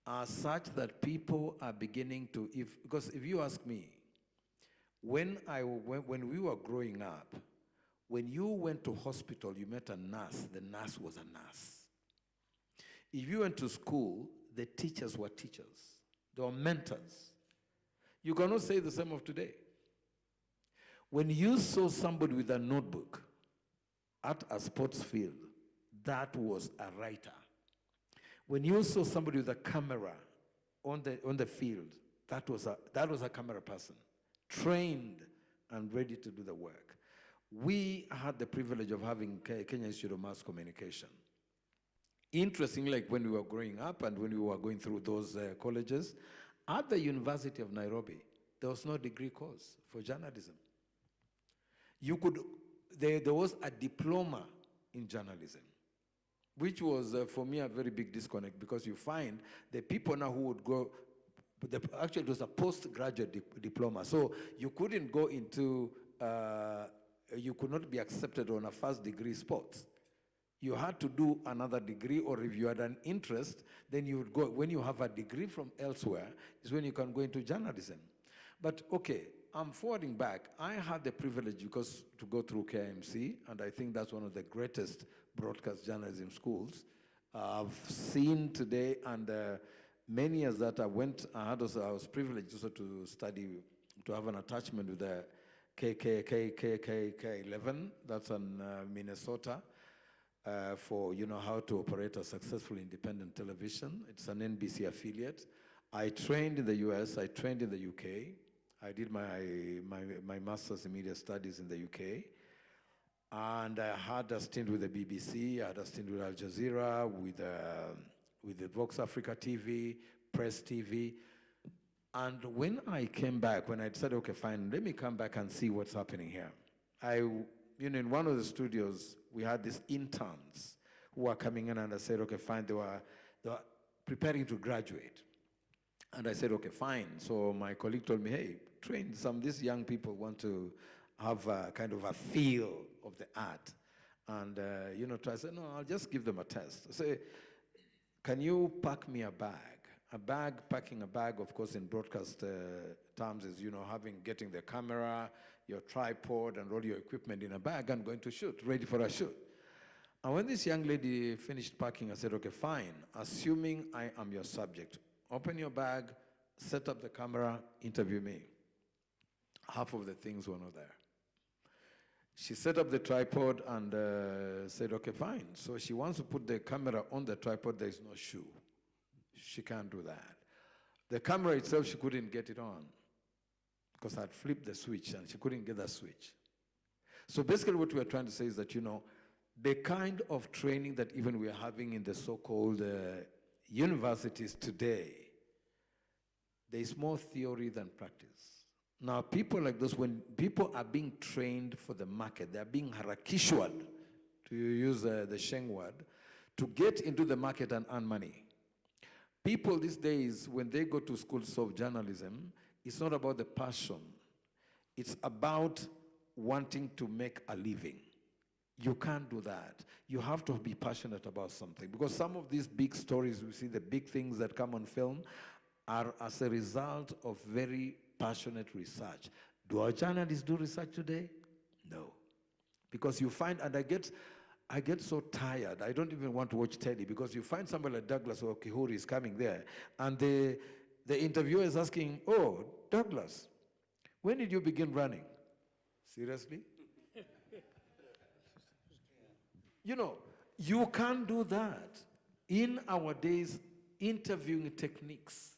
[SPEAKER 4] are such that people are beginning to, because if you ask me, when we were growing up, when you went to hospital, you met a nurse, the nurse was a nurse. If you went to school, the teachers were teachers. They were mentors. You cannot say the same of today. When you saw somebody with a notebook at a sports field, that was a writer. When you saw somebody with a camera on the field, that was a camera person, trained and ready to do the work. We had the privilege of having Kenya Institute of Mass Communication. Interestingly, when we were growing up and when we were going through those colleges, at the University of Nairobi, there was no degree course for journalism. There was a diploma in journalism, which was, for me, a very big disconnect, because you find the people now who would go, actually it was a postgraduate diploma, so you couldn't go into, you could not be accepted on a first degree sports. You had to do another degree, or if you had an interest, then you would go, when you have a degree from elsewhere, is when you can go into journalism. But okay, I'm forwarding back. I had the privilege to go through KMC, and I think that's one of the greatest broadcast journalism schools I've seen today, and many years that I was privileged also to study, to have an attachment with the KK11, that's in Minnesota, for how to operate a successful independent television. It's an NBC affiliate. I trained in the US, I trained in the UK. I did my master's in media studies in the UK. And I had a stint with the BBC, I had a stint with Al Jazeera, with the Vox Africa TV, Press TV. And when I came back, when I said, okay, fine, let me come back and see what's happening here. In one of the studios, we had these interns who were coming in, and I said, okay, fine, they were preparing to graduate. And I said, okay, fine. So my colleague told me, hey, train these young people want to have a kind of a feel of the art. And, I said, no, I'll just give them a test. I say, can you pack me a bag? Packing a bag, of course, in broadcast terms is, getting the camera, your tripod, and all your equipment in a bag and going to shoot, ready for a shoot. And when this young lady finished packing, I said, okay, fine, assuming I am your subject, open your bag, set up the camera, interview me. Half of the things were not there. She set up the tripod and said, okay, fine. So she wants to put the camera on the tripod, there is no shoe. She can't do that. The camera itself, she couldn't get it on. because I'd flipped the switch and she couldn't get the switch. So basically what we're trying to say is that, the kind of training that even we're having in the so-called universities today, there is more theory than practice. Now, people like those, when people are being trained for the market, they're being harakishwad, to use the Sheng word, to get into the market and earn money. People these days, when they go to schools of journalism, it's not about the passion. It's about wanting to make a living. You can't do that. You have to be passionate about something, because some of these big stories, we see the big things that come on film, are as a result of very passionate research. Do our journalists do research today? No. Because you find, and I get so tired, I don't even want to watch telly, because you find somebody like Douglas or Kihuri is coming there, and the interviewer is asking, "Oh, Douglas, when did you begin running?" Seriously? You can't do that. In our days, interviewing techniques,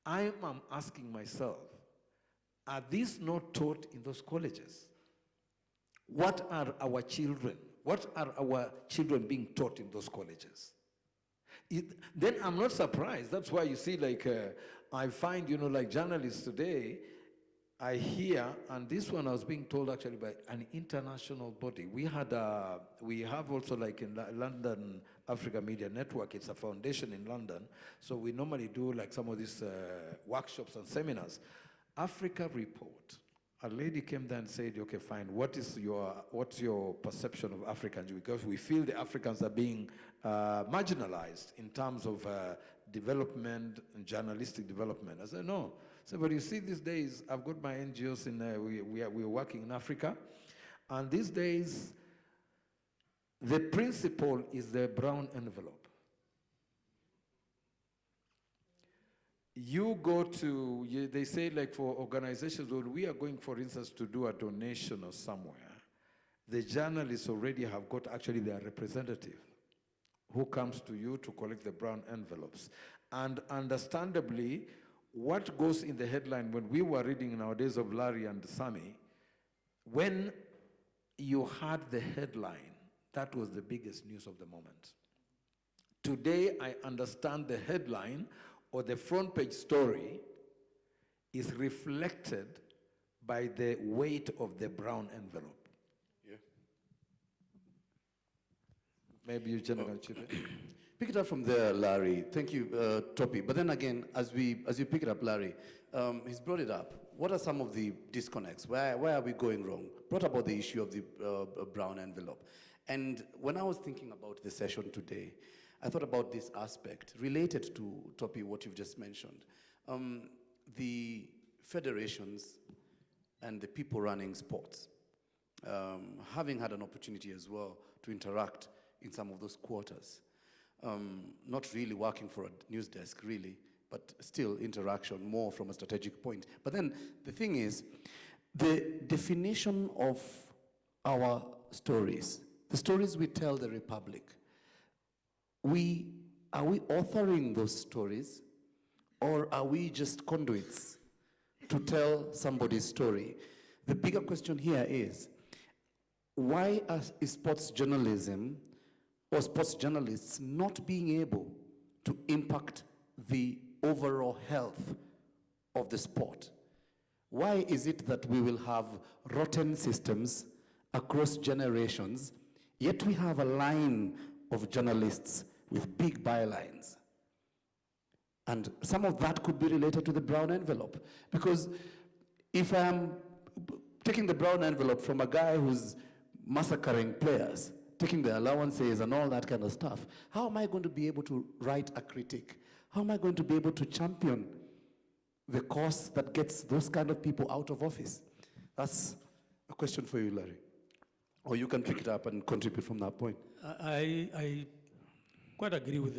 [SPEAKER 4] I am asking myself, are these not taught in those colleges? What are our children being taught in those colleges? Then I'm not surprised. That's why you see, I find, like journalists today, I hear, and this one I was being told actually by an international body. We have also, like in London Africa Media Network, it's a foundation in London, so we normally do like some of these workshops and seminars. Africa Report. A lady came there and said, "Okay, fine, what's your perception of Africans? Because we feel the Africans are being marginalized in terms of development and journalistic development." I said, "No." So, but you see, these days, I've got my NGOs we're working in Africa, and these days, the principle is the brown envelope. You go to, they say like for organizations, when we are going, for instance, to do a donation or somewhere, the journalists already have got actually their representative who comes to you to collect the brown envelopes. And understandably, what goes in the headline, when we were reading in our days of Larry and Sammy, when you had the headline, that was the biggest news of the moment. Today, I understand the headline or the front page story is reflected by the weight of the brown envelope.
[SPEAKER 1] Yeah.
[SPEAKER 4] Maybe you generally should.
[SPEAKER 1] Pick it up from there, Larry. Thank you, Topi. But then again, as you pick it up, Larry, he's brought it up. What are some of the disconnects? Where are we going wrong? Brought about the issue of the brown envelope. And when I was thinking about the session today, I thought about this aspect related to, Topi, what you've just mentioned. The federations and the people running sports, having had an opportunity as well to interact in some of those quarters. Not really working for a news desk, really, but still interaction more from a strategic point. But then the thing is, the definition of our stories, the stories we tell the Republic, are we authoring those stories, or are we just conduits to tell somebody's story? The bigger question here is, why is sports journalism or sports journalists not being able to impact the overall health of the sport? Why is it that we will have rotten systems across generations, yet we have a line of journalists with big bylines? And some of that could be related to the brown envelope. Because if I'm taking the brown envelope from a guy who's massacring players, taking the allowances and all that kind of stuff, how am I going to be able to write a critique? How am I going to be able to champion the cause that gets those kind of people out of office? That's a question for you, Larry. Or you can pick it up and contribute from that point.
[SPEAKER 3] I quite agree with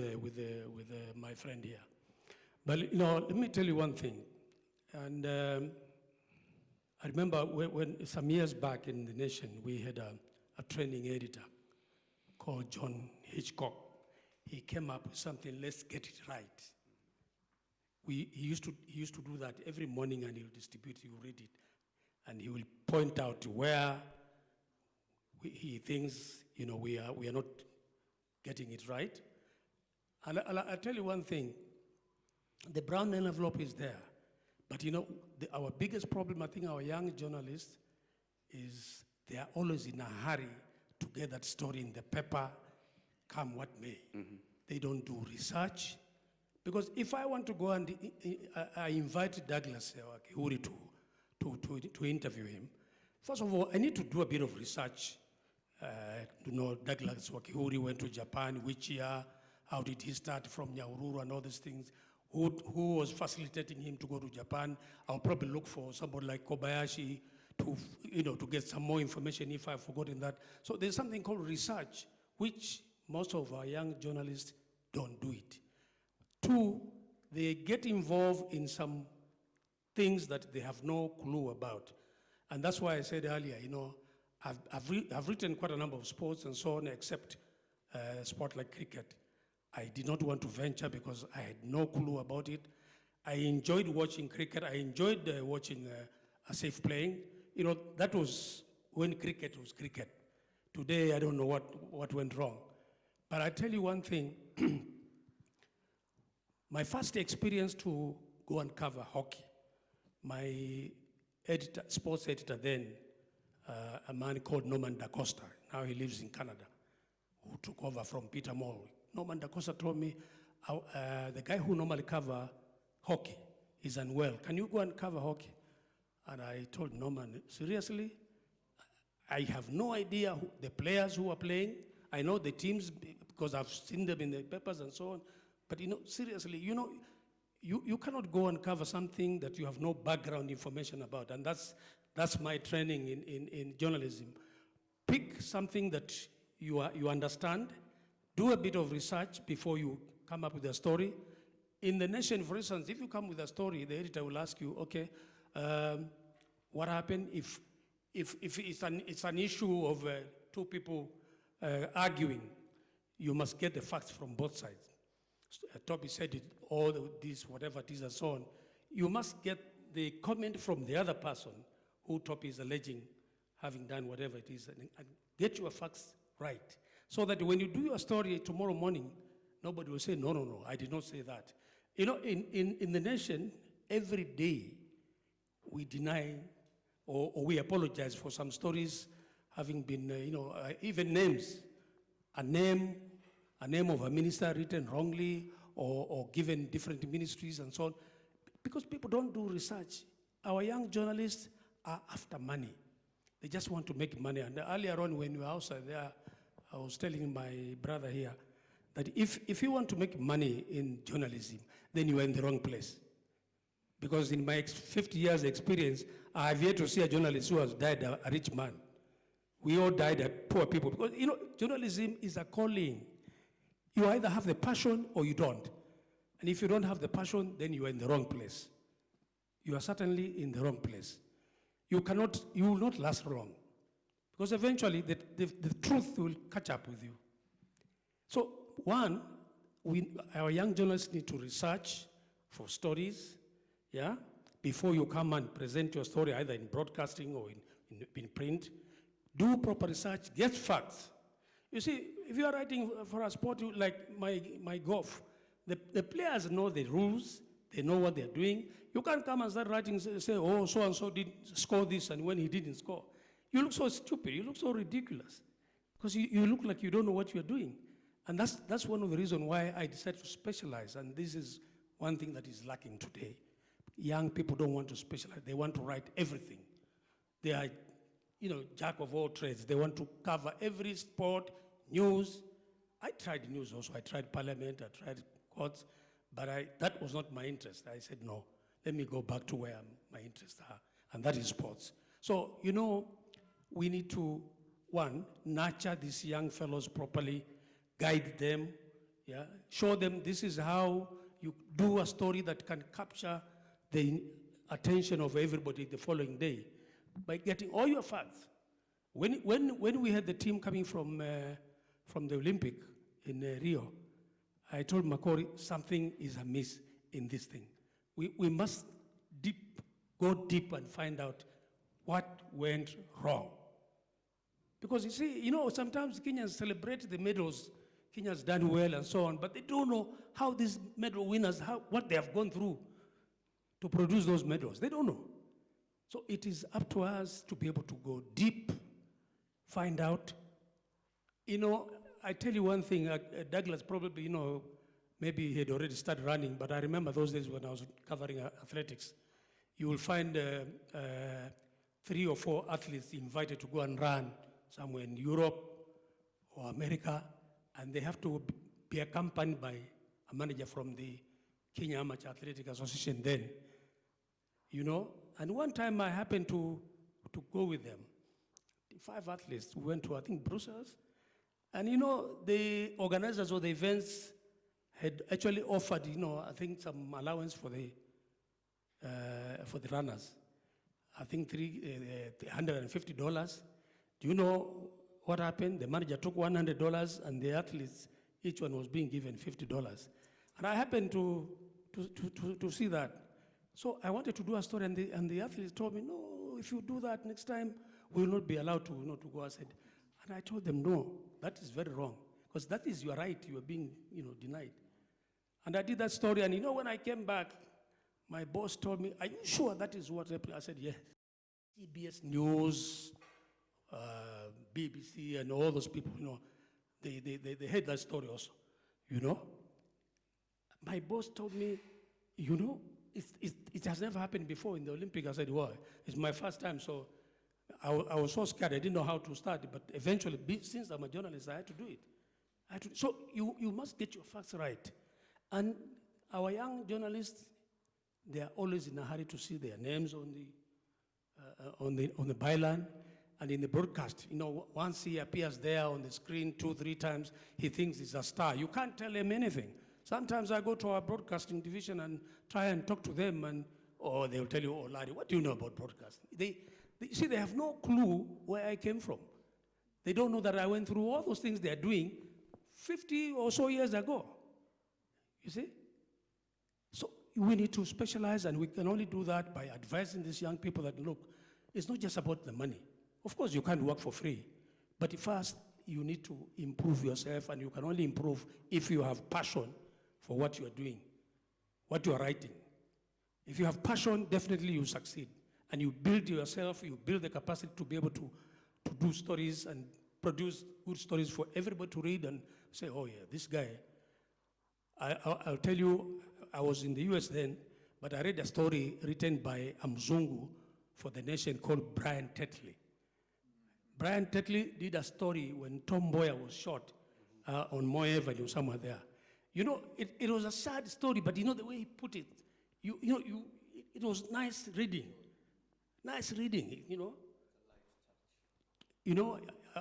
[SPEAKER 3] my friend here. But let me tell you one thing. And I remember when some years back in the nation, we had a training editor called John Hitchcock. He came up with something, let's get it right. he used to do that every morning, and he'll distribute, he'll read it, and he will point out where he thinks, we are not getting it right. And I'll tell you one thing, the brown envelope is there, but our biggest problem, I think, our young journalists, is they are always in a hurry to get that story in the paper, come what may. They don't do research. Because if I want to go and I invite Douglas Wakihuri to interview him, first of all, I need to do a bit of research. Douglas Wakihuri went to Japan, which year, how did he start from Nyaururu and all these things, who was facilitating him to go to Japan. I'll probably look for somebody like Kobayashi to get some more information if I've forgotten that. So there's something called research, which most of our young journalists don't do it. Two, they get involved in some things that they have no clue about. And that's why I said earlier, I've written quite a number of sports and so on, except a sport like cricket. I did not want to venture because I had no clue about it. I enjoyed watching cricket. I enjoyed watching Asif playing. That was when cricket was cricket. Today, I don't know what went wrong. But I tell you one thing, my first experience to go and cover hockey, my sports editor then, a man called Norman Da Costa, now he lives in Canada, who took over from Peter Moll. Norman Da Costa told me, the guy who normally cover hockey is unwell. Can you go and cover hockey? And I told Norman, seriously? I have no idea the players who are playing. I know the teams because I've seen them in the papers and so on. But seriously, you cannot go and cover something that you have no background information about. And that's my training in journalism. Pick something that you understand, do a bit of research before you come up with a story. In The Nation, for instance, if you come with a story, the editor will ask you, okay, what happened if it's an issue of two people arguing? You must get the facts from both sides. Topi said it, all this, whatever it is and so on. You must get the comment from the other person who Topi is alleging having done whatever it is, and get your facts right. So that when you do your story tomorrow morning, nobody will say, no, I did not say that. In The Nation, every day we deny or we apologize for some stories having been, even names. A name of a minister written wrongly or given different ministries and so on, because people don't do research. Our young journalists are after money. They just want to make money. And earlier on when we were outside there, I was telling my brother here that if you want to make money in journalism, then you are in the wrong place. Because in my 50 years experience, I have yet to see a journalist who has died a rich man. We all died as poor people. Because, journalism is a calling. You either have the passion or you don't. And if you don't have the passion, then you are in the wrong place. You are certainly in the wrong place. You will not last long. Because eventually the truth will catch up with you. So one, our young journalists need to research for stories, before you come and present your story either in broadcasting or in print. Do proper research, get facts. You see, if you are writing for a sport like my golf, the players know the rules, they know what they're doing. You can't come and start writing, say, oh, so-and-so did score this, and when he didn't score. You look so stupid, you look so ridiculous, because you look like you don't know what you're doing. And that's one of the reasons why I decided to specialize, and this is one thing that is lacking today. Young people don't want to specialize, they want to write everything. They are, jack of all trades. They want to cover every sport, news. I tried news also, I tried parliament, I tried courts, but that was not my interest. I said, no, let me go back to where my interests are, and that is sports. So, we need to, one, nurture these young fellows properly, guide them, show them this is how you do a story that can capture the attention of everybody the following day by getting all your facts. When we had the team coming from the Olympic in Rio, I told Makori something is amiss in this thing. we must go deep and find out what went wrong. Because you see, sometimes Kenyans celebrate the medals, Kenya's done well and so on, but they don't know how these medal winners, what they have gone through to produce those medals. They don't know. So it is up to us to be able to go deep, find out. I tell you one thing, Douglas probably, maybe he had already started running, but I remember those days when I was covering athletics. You will find 3 or 4 athletes invited to go and run somewhere in Europe or America, and they have to be accompanied by a manager from the Kenya Amateur Athletic Association then, And one time I happened to go with them. 5 athletes went to, I think, Brussels. And the organizers of the events had actually offered, I think some allowance for the runners. I think $150. Do you know what happened? The manager took $100 and the athletes, each one was being given $50. And I happened to see that. So I wanted to do a story, and the athletes told me, no, if you do that next time, we will not be allowed to go outside. And I told them, no, that is very wrong, because that is your right. You are being, denied. And I did that story, and when I came back, my boss told me, are you sure that is what happened? I said, yes. CBS News, BBC, and all those people, they had that story also, My boss told me, it has never happened before in the Olympics. I said, well, it's my first time, so I was so scared. I didn't know how to start, but eventually, since I'm a journalist, I had to do it. So you must get your facts right. And our young journalists, they are always in a hurry to see their names on the byline and in the broadcast. Once he appears there on the screen 2-3 times, he thinks he's a star. You can't tell him anything. Sometimes I go to our broadcasting division and try and talk to them, and they'll tell you, Larry, what do you know about broadcasting? They have no clue where I came from. They don't know that I went through all those things they are doing 50 or so years ago. You see? So we need to specialize, and we can only do that by advising these young people that, look, it's not just about the money. Of course, you can't work for free. But first, you need to improve yourself, and you can only improve if you have passion for what you are doing, what you are writing. If you have passion, definitely you succeed. And you build yourself, you build the capacity to be able to do stories and produce good stories for everybody to read and say, oh yeah, this guy. I'll tell you, I was in the US then, but I read a story written by a Mzungu for The Nation called Brian Tetley. Brian Tetley did a story when Tom Mboya was shot on Moy Avenue, somewhere there. It was a sad story, but the way he put it, it was nice reading. Nice reading,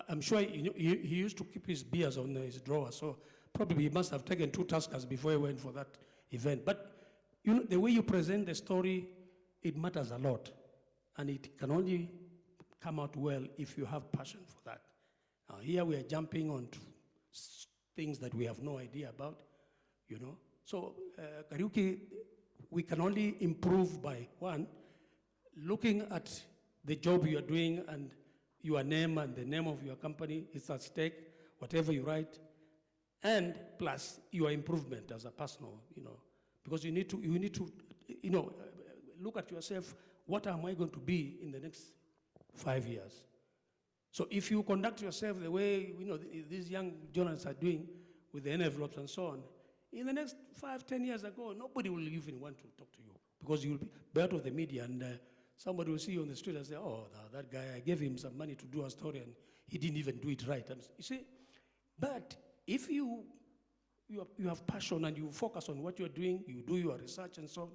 [SPEAKER 3] I'm sure he used to keep his beers on his drawer, so probably he must have taken 2 Tuskers before he went for that event. But, the way you present the story, it matters a lot. And it can only come out well if you have passion for that. Here we are jumping on things that we have no idea about, So, Kariuki, we can only improve by, one, looking at the job you are doing and your name and the name of your company is at stake, whatever you write, and plus your improvement as a personal, because you need to, look at yourself. What am I going to be in the next 5 years? So if you conduct yourself the way these young journalists are doing with the envelopes and so on, in the next 5-10 years ago, nobody will even want to talk to you because you will be out of the media, and somebody will see you on the street and say, oh, that guy, I gave him some money to do a story and he didn't even do it right. You see, but if you have passion and you focus on what you're doing, you do your research and so on,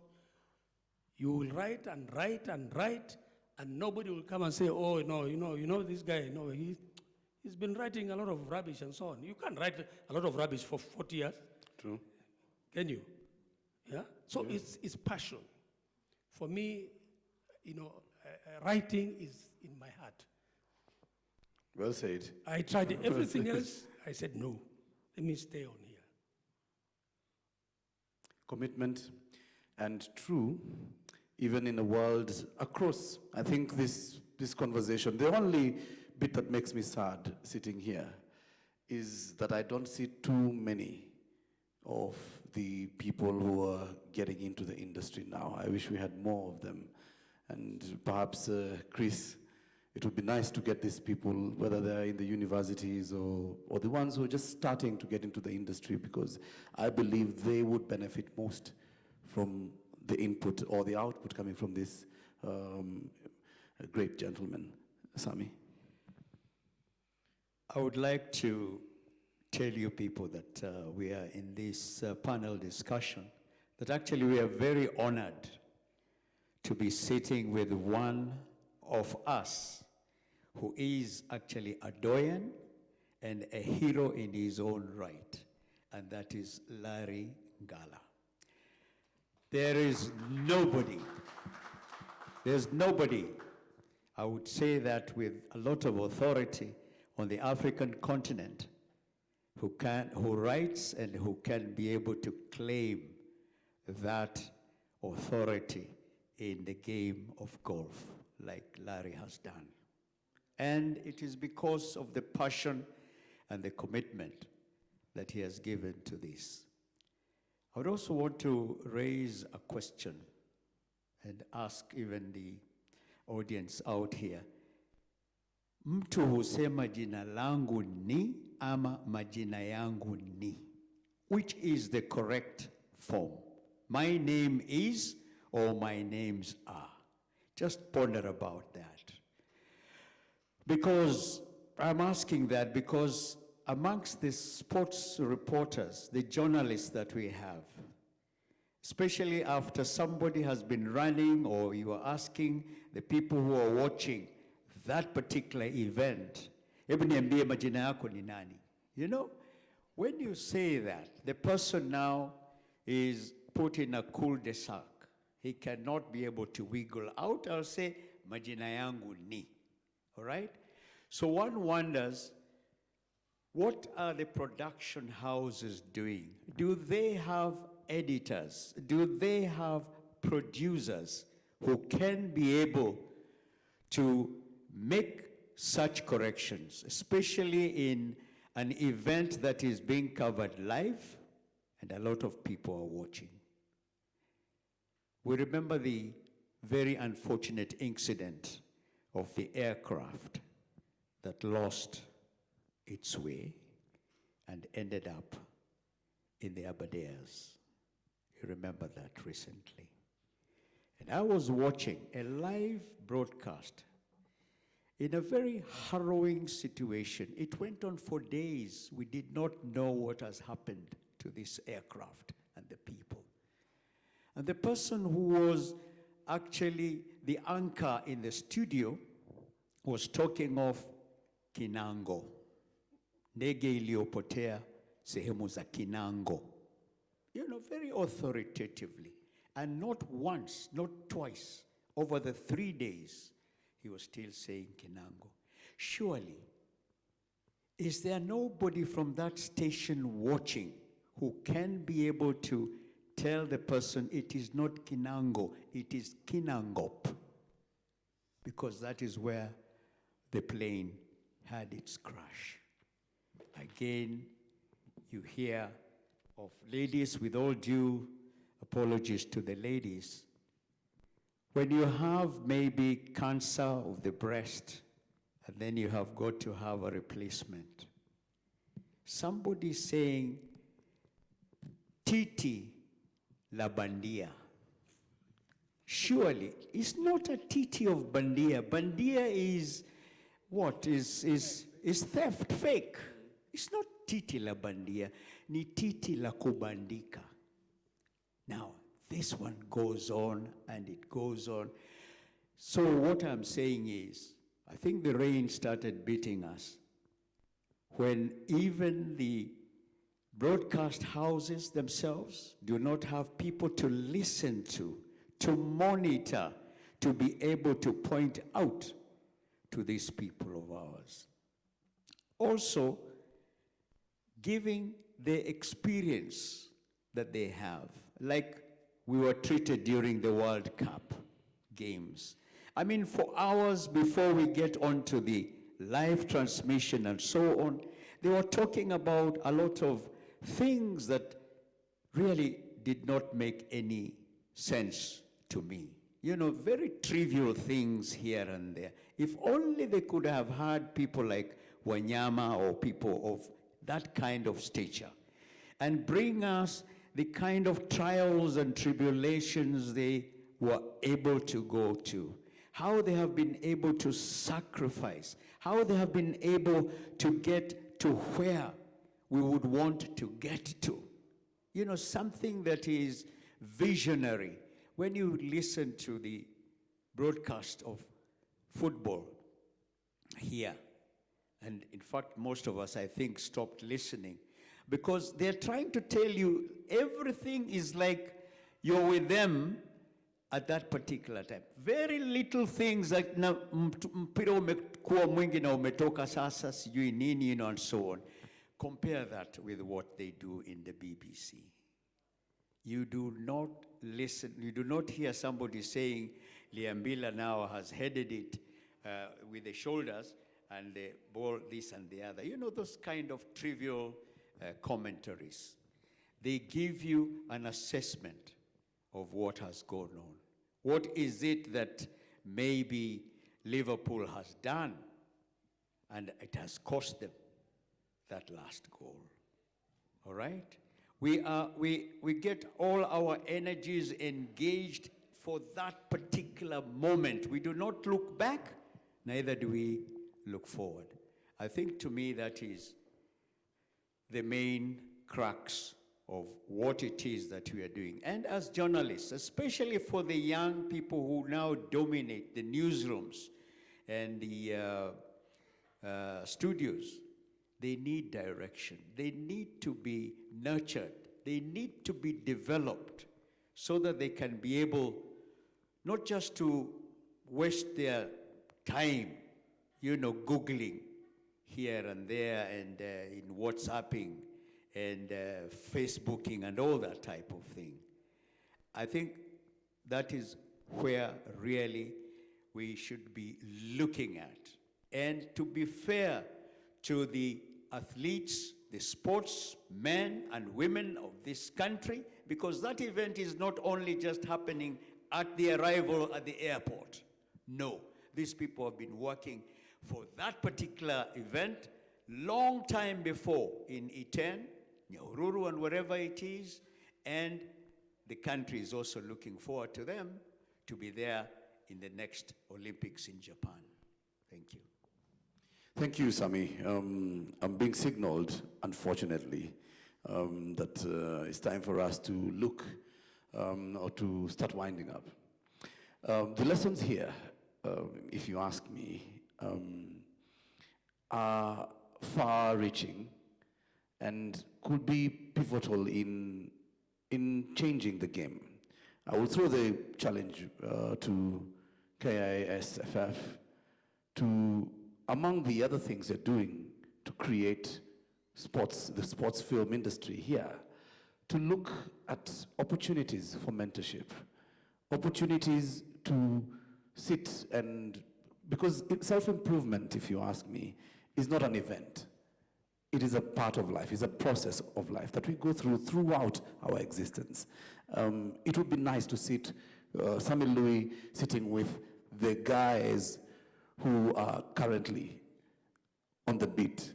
[SPEAKER 3] you will write and write and write, and nobody will come and say, oh, no, this guy, no, he's been writing a lot of rubbish and so on. You can't write a lot of rubbish for 40 years.
[SPEAKER 1] True.
[SPEAKER 3] Can you? Yeah? So it's passion. For me, writing is in my heart.
[SPEAKER 1] Well said.
[SPEAKER 3] I tried everything else. I said, no, let me stay on here.
[SPEAKER 1] Commitment. and true, even in a world across. I think this conversation, the only bit that makes me sad sitting here is that I don't see too many of the people who are getting into the industry now. I wish we had more of them. And perhaps, Chris, it would be nice to get these people, whether they're in the universities or the ones who are just starting to get into the industry, because I believe they would benefit most from the input or the output coming from this great gentleman, Sammy.
[SPEAKER 2] I would like to tell you people that we are in this panel discussion, that actually we are very honored to be sitting with one of us who is actually a doyen and a hero in his own right, and that is Larry Ngala. There's nobody, I would say that with a lot of authority on the African continent, who writes and who can be able to claim that authority in the game of golf like Larry has done. And it is because of the passion and the commitment that he has given to this. I would also want to raise a question and ask even the audience out here. Mtu husema jina langu ni ama majina yangu ni? Which is the correct form? My name is or my names are? Just ponder about that. Because I'm asking that because amongst the sports reporters, the journalists that we have, especially after somebody has been running or you are asking the people who are watching that particular event, hebu niambie majina yako ni nani? You know, when you say that, the person now is put in a cul-de-sac. He cannot be able to wiggle out. I'll say, majina yangu ni. All right? So one wonders, what are the production houses doing? Do they have editors? Do they have producers who can be able to make such corrections, especially in an event that is being covered live and a lot of people are watching? We remember the very unfortunate incident of the aircraft that lost its way and ended up in the Aberdares. You remember that recently. And I was watching a live broadcast in a very harrowing situation. It went on for days. We did not know what has happened to this aircraft and the people. And the person who was actually the anchor in the studio was talking of Kinango. Ndege iliyopotea sehemu za Kinango. You know, very authoritatively. And not once, not twice, over the 3 days, he was still saying Kinango. Surely, is there nobody from that station watching who can be able to tell the person it is not Kinango, it is Kinangop? Because that is where the plane had its crash. Again, you hear of ladies, with all due apologies to the ladies, when you have maybe cancer of the breast, and then you have got to have a replacement, somebody saying, Titi la bandia. Surely, it's not a titi of bandia. Bandia is what? Is theft, fake. It's not titi la bandia, ni titi la kubandika. Now, this one goes on and it goes on. So what I'm saying is, I think the rain started beating us when even the broadcast houses themselves do not have people to listen to monitor, to be able to point out to these people of ours. Also, giving the experience that they have. Like we were treated during the World Cup games. I mean, for hours before we get onto the live transmission and so on, they were talking about a lot of things that really did not make any sense to me. You know, very trivial things here and there. If only they could have had people like Wanyama or people of that kind of stature and bring us the kind of trials and tribulations they were able to go to, how they have been able to sacrifice, how they have been able to get to where we would want to get to. You know, something that is visionary. When you listen to the broadcast of football here, and in fact, most of us, I think, stopped listening because they're trying to tell you everything is like you're with them at that particular time. Very little things like na mpira umekuwa mwingi na umetoka sasa sijui nini, you know, and so on. Compare that with what they do in the BBC. You do not listen, you do not hear somebody saying Lyambila now has headed it with the shoulders and the ball this and the other. You know, those kind of trivial commentaries. They give you an assessment of what has gone on. What is it that maybe Liverpool has done and it has cost them that last goal? All right? We get all our energies engaged for that particular moment. We do not look back, neither do we look forward. I think to me that is the main crux of what it is that we are doing. And as journalists, especially for the young people who now dominate the newsrooms and the studios, they need direction. They need to be nurtured. They need to be developed so that they can be able not just to waste their time, you know, Googling here and there and in WhatsApping and Facebooking and all that type of thing. I think that is where really we should be looking at. And to be fair to the athletes, the sportsmen and women of this country, because that event is not only just happening at the arrival at the airport. No, these people have been working for that particular event long time before in Iten, Nyahururu and wherever it is, and the country is also looking forward to them to be there in the next Olympics in Japan. Thank you.
[SPEAKER 1] Thank you, Sammy. I'm being signaled, unfortunately, that it's time for us to look or to start winding up. The lessons here, if you ask me, are far-reaching and could be pivotal in changing the game. I will throw the challenge to KISFF to, among the other things they're doing to create the sports film industry here, to look at opportunities for mentorship, opportunities to sit and, because self-improvement, if you ask me, is not an event. It is a part of life, it's a process of life that we go through throughout our existence. It would be nice to sit, Sammy Louis sitting with the guys who are currently on the beat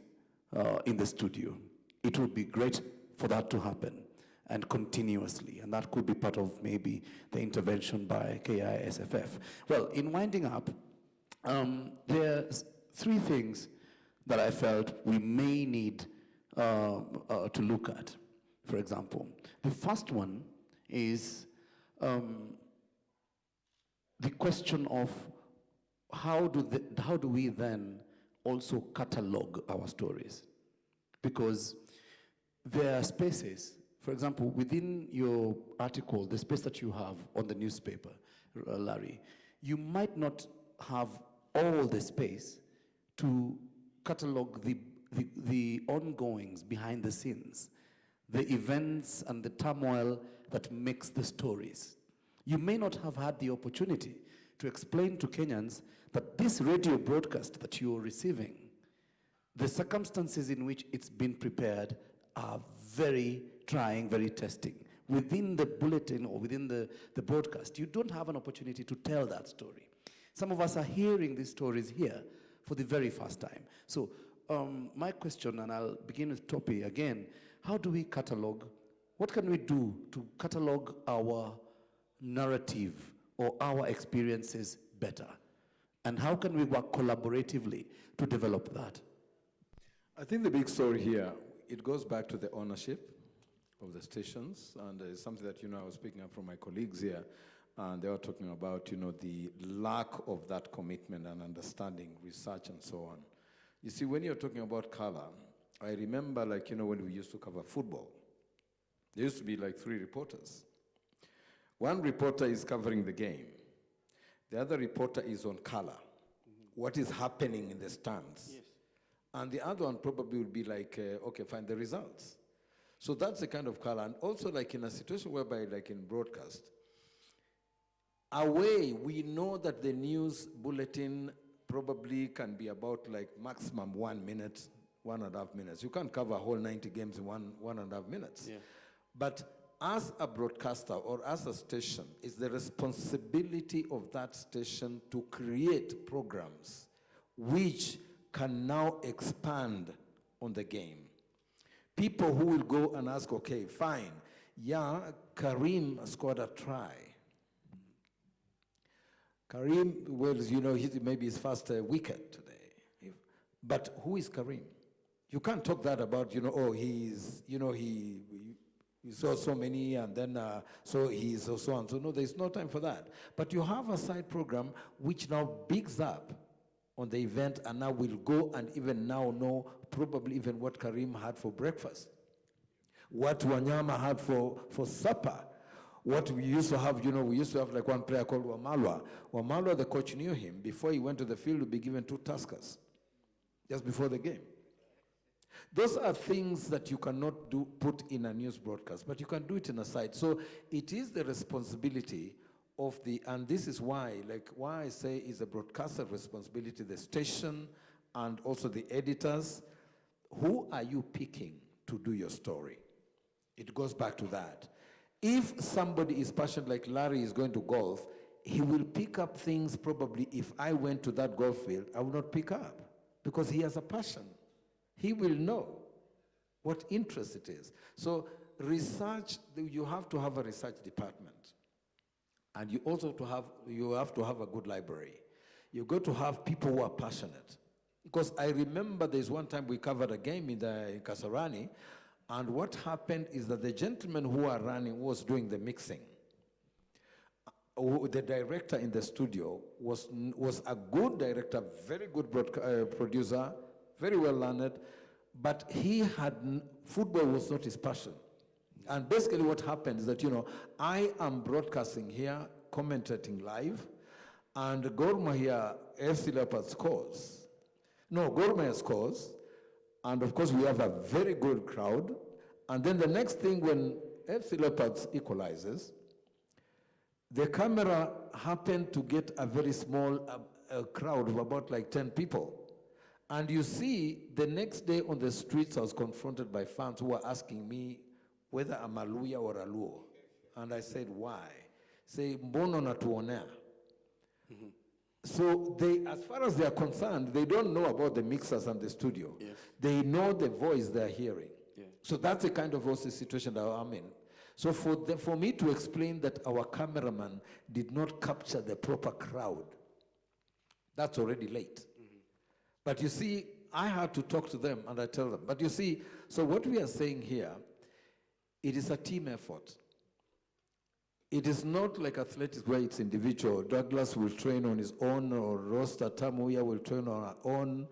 [SPEAKER 1] in the studio. It would be great for that to happen and continuously, and that could be part of maybe the intervention by KISFF. Well, in winding up, there's three things that I felt we may need to look at, for example. The first one is the question of how do we then also catalog our stories? Because there are spaces, for example, within your article, the space that you have on the newspaper, Larry, you might not have all the space to catalog the ongoings behind the scenes the events and the turmoil that makes the stories. You may not have had the opportunity to explain to Kenyans that this radio broadcast that you're receiving, the circumstances in which it's been prepared are very trying, very testing. Within the bulletin or within the broadcast, you don't have an opportunity to tell that story. Some of us are hearing these stories here for the very first time. So my question, and I'll begin with Topi again, how do we catalog, what can we do to catalog our narrative or our experiences better? And how can we work collaboratively to develop that?
[SPEAKER 4] I think the big story here, it goes back to the ownership of the stations, and it's something that, I was picking up from my colleagues here, and they were talking about, the lack of that commitment and understanding, research and so on. You see, when you're talking about color, I remember, when we used to cover football, there used to be 3 reporters. One reporter is covering the game. The other reporter is on color, what is happening in the stands.
[SPEAKER 2] Yes.
[SPEAKER 4] And the other one probably would be okay, find the results. So that's the kind of color. And also in a situation whereby in broadcast, away, we know that the news bulletin probably can be about maximum 1 minute, 1.5 minutes. You can't cover a whole 90 games in 1.5 minutes.
[SPEAKER 2] Yeah.
[SPEAKER 4] But as a broadcaster or as a station, it's the responsibility of that station to create programs which can now expand on the game. People who will go and ask, okay, fine, yeah, Karim scored a try. Karim, well, maybe his first wicket today. But who is Karim? You can't talk that about, he saw so many and then so he's so on. So no, there's no time for that. But you have a side program which now bigs up on the event and now will go and even now know probably even what Karim had for breakfast, what Wanyama had for supper, what we used to have, we used to have one player called Wamalwa. Wamalwa, the coach knew him. Before he went to the field, would be given 2 Tuskers, just before the game. Those are things that you cannot put in a news broadcast, but you can do it in a site. So it is the responsibility of and this is why, why I say is the broadcaster responsibility, the station, and also the editors. Who are you picking to do your story? It goes back to that. If somebody is passionate, like Larry is going to golf, he will pick up things probably if I went to that golf field, I would not pick up because he has a passion. He will know what interest it is. So research, you have to have a research department. And you also have to have a good library. You got to have people who are passionate. Because I remember there's one time we covered a game in Kasarani, and what happened is that the gentleman who was doing the mixing. The director in the studio was a good director, very good producer, very well learned, but football was not his passion. And basically what happened is that, I am broadcasting here, commentating live, and Gor Mahia FC Leopards scores. No, Gor Mahia scores, and of course we have a very good crowd. And then the next thing, when FC Leopards equalizes, the camera happened to get a very small crowd of about 10 people. And you see, the next day on the streets, I was confronted by fans who were asking me whether I'm a Luya or a Luo. And I said, why? Say, mbono natuonea. So they, as far as they are concerned, they don't know about the mixers and the studio.
[SPEAKER 1] Yes.
[SPEAKER 4] They know the voice they're hearing.
[SPEAKER 1] Yeah.
[SPEAKER 4] So that's the kind of also situation that I'm in. So for me to explain that our cameraman did not capture the proper crowd, that's already late. But you see, I had to talk to them and I tell them. But you see, so what we are saying here, it is a team effort. It is not like athletics where it's individual. Douglas will train on his own, or Rosta Tamuya will train on her own,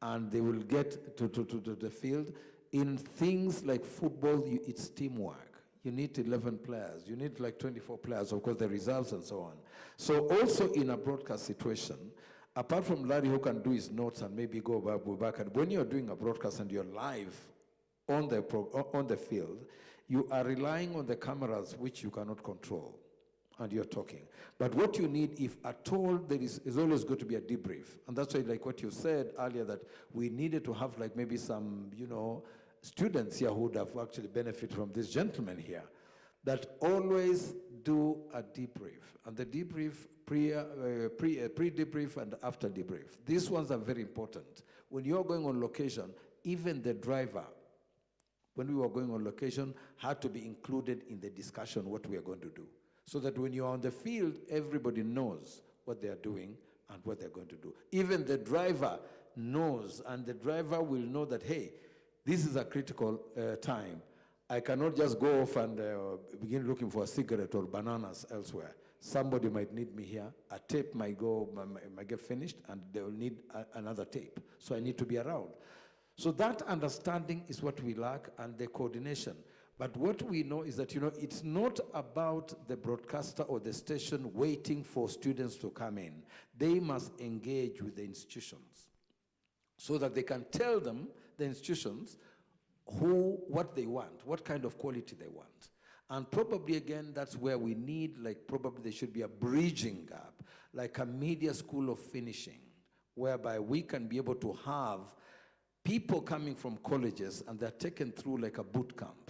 [SPEAKER 4] and they will get to the field. In things like football, it's teamwork. You need 11 players. You need 24 players, of course, the reserves and so on. So also in a broadcast situation, apart from Larry who can do his notes and maybe go back, and when you're doing a broadcast and you're live on the field, you are relying on the cameras which you cannot control, and you're talking. But what you need, if at all, there is always going to be a debrief. And that's why, like what you said earlier, that we needed to have like maybe some, students here who would have actually benefited from this gentleman here, that always do a debrief. And the debrief, pre-debrief and after debrief. These ones are very important. When you're going on location, even the driver, when we were going on location, had to be included in the discussion what we are going to do. So that when you're on the field, everybody knows what they are doing and what they're going to do. Even the driver knows, and the driver will know that, hey, this is a critical time. I cannot just go off and begin looking for a cigarette or bananas elsewhere. Somebody might need me here. A tape might get finished, and they will need another tape. So I need to be around. So that understanding is what we lack, and the coordination. But what we know is that, it's not about the broadcaster or the station waiting for students to come in. They must engage with the institutions so that they can tell them, the institutions, what they want, what kind of quality they want. And probably, again, that's where we need, probably there should be a bridging gap, like a media school of finishing, whereby we can be able to have people coming from colleges and they're taken through like a boot camp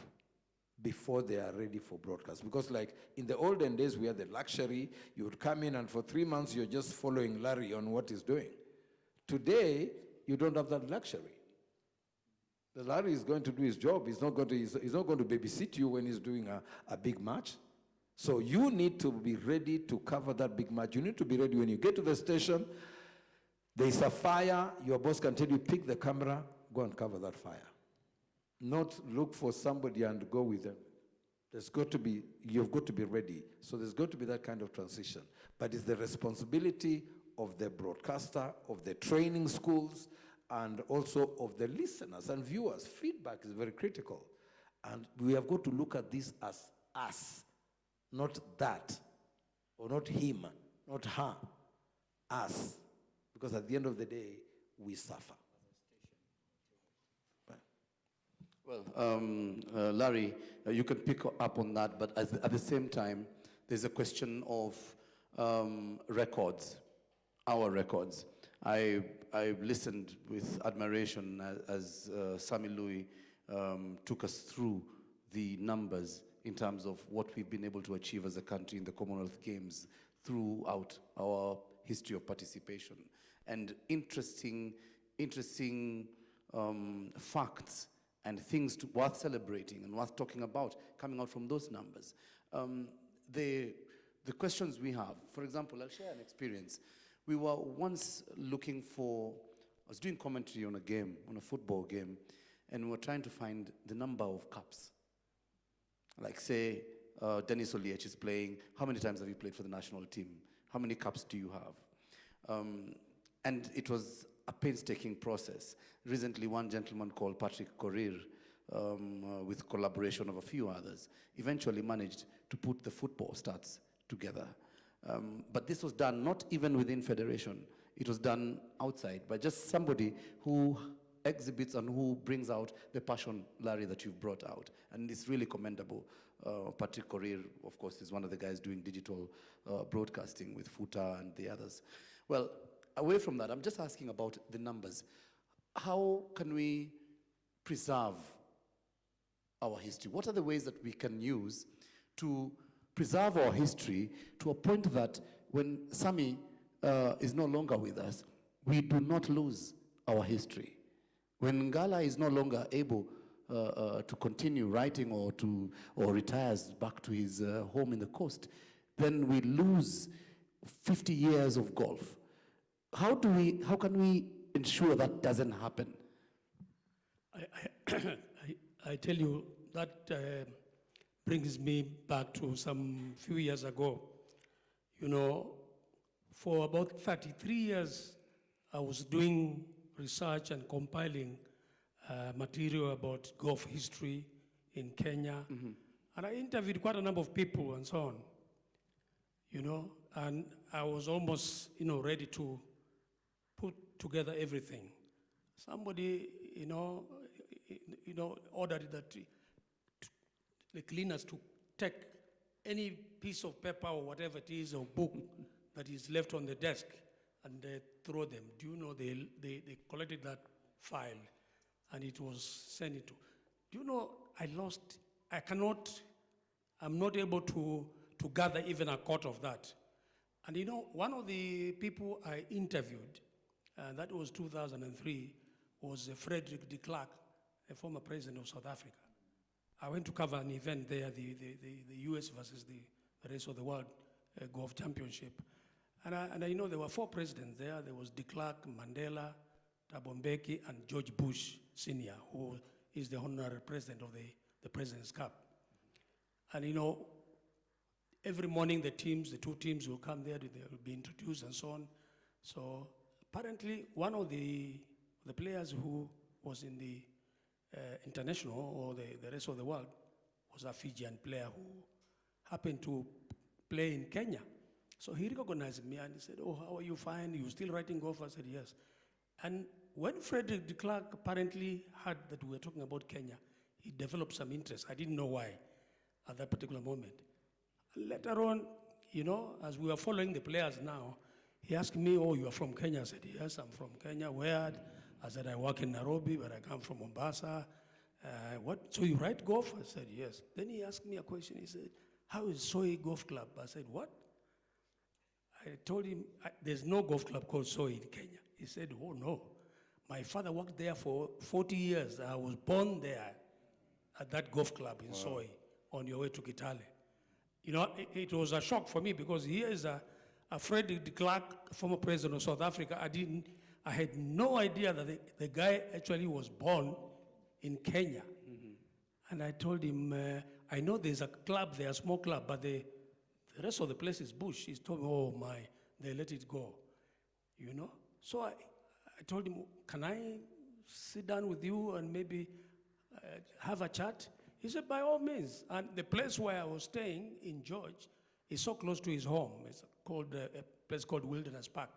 [SPEAKER 4] before they are ready for broadcast. Because like in the olden days, we had the luxury, you would come in and for 3 months, you're just following Larry on what he's doing. Today, you don't have that luxury. The Larry is going to do his job. He's not going to babysit you when he's doing a big match. So you need to be ready to cover that big match. You need to be ready when you get to the station. There's a fire. Your boss can tell you, pick the camera, go and cover that fire. Not look for somebody and go with them. You've got to be ready. So there's got to be that kind of transition. But it's the responsibility of the broadcaster, of the training schools, and also of the listeners and viewers. Feedback is very critical. And we have got to look at this as us, not that, or not him, not her, us. Because at the end of the day, we suffer.
[SPEAKER 1] Well, Larry, you can pick up on that, but at the same time, there's a question of records, our records. I listened with admiration as Sammy Louis took us through the numbers in terms of what we've been able to achieve as a country in the Commonwealth Games throughout our history of participation. And interesting facts and things worth celebrating and worth talking about coming out from those numbers. The questions we have, for example, I'll share an experience. We were once looking for, I was doing commentary on a football game, and we were trying to find the number of caps. Like say, Dennis Oliech is playing, how many times have you played for the national team? How many caps do you have? And it was a painstaking process. Recently, one gentleman called Patrick Korir, with collaboration of a few others, eventually managed to put the football stats together. But this was done not even within federation. It was done outside by just somebody who exhibits and who brings out the passion, Larry, that you've brought out. And it's really commendable. Patrick Korir, of course, is one of the guys doing digital broadcasting with Futa and the others. Well, away from that, I'm just asking about the numbers. How can we preserve our history? What are the ways that we can use to preserve our history to a point that when Sammy is no longer with us, we do not lose our history? When Ngala is no longer able to continue writing or retires back to his home in the coast, then we lose 50 years of golf. How can we ensure that doesn't happen?
[SPEAKER 3] I tell you, that brings me back to some few years ago. For about 33 years, I was doing research and compiling material about golf history in Kenya. Mm-hmm. And I interviewed quite a number of people and so on, and I was almost, ready to put together everything. Somebody, ordered that the cleaners to take any piece of paper or whatever it is, or book that is left on the desk, and they throw them. Do you know they collected that file, and it was sent to. Do you know I'm not able to gather even a quarter of that. And one of the people I interviewed, and that was 2003, was Frederick de Klerk, the former president of South Africa. I went to cover an event there, the US versus the rest of the world golf championship. And I know there were 4 presidents there. There was de Klerk, Mandela, Thabo Mbeki, and George Bush Sr., who is the honorary president of the President's Cup. And every morning the 2 teams will come there, they will be introduced and so on. So apparently one of the players who was in the international or the rest of the world was a Fijian player who happened to play in Kenya. So he recognized me and he said, "Oh, how are you? Fine. You still writing golf?" I said, "Yes." And when Frederick de Klerk apparently heard that we were talking about Kenya, he developed some interest. I didn't know why at that particular moment. Later on, as we were following the players now, he asked me, "Oh, you are from Kenya?" I said, "Yes, I'm from Kenya." "Where?" I said, "I work in Nairobi, but I come from Mombasa." "What? So you write golf?" I said, "Yes." Then he asked me a question. He said, "How is Soy Golf Club?" I said, "What?" I told him, "There's no golf club called Soy in Kenya." He said, "Oh, no. My father worked there for 40 years. I was born there at that golf club in Soy on your way to Kitale." It was a shock for me because here is a Frederick de Klerk, former president of South Africa. I had no idea that the guy actually was born in Kenya. Mm-hmm. And I told him, "I know there's a club there, a small club, but the rest of the place is bush." He told me, "Oh my, they let it go." So I told him, "Can I sit down with you and maybe have a chat?" He said, "By all means." And the place where I was staying in George is so close to his home. It's called a place called Wilderness Park,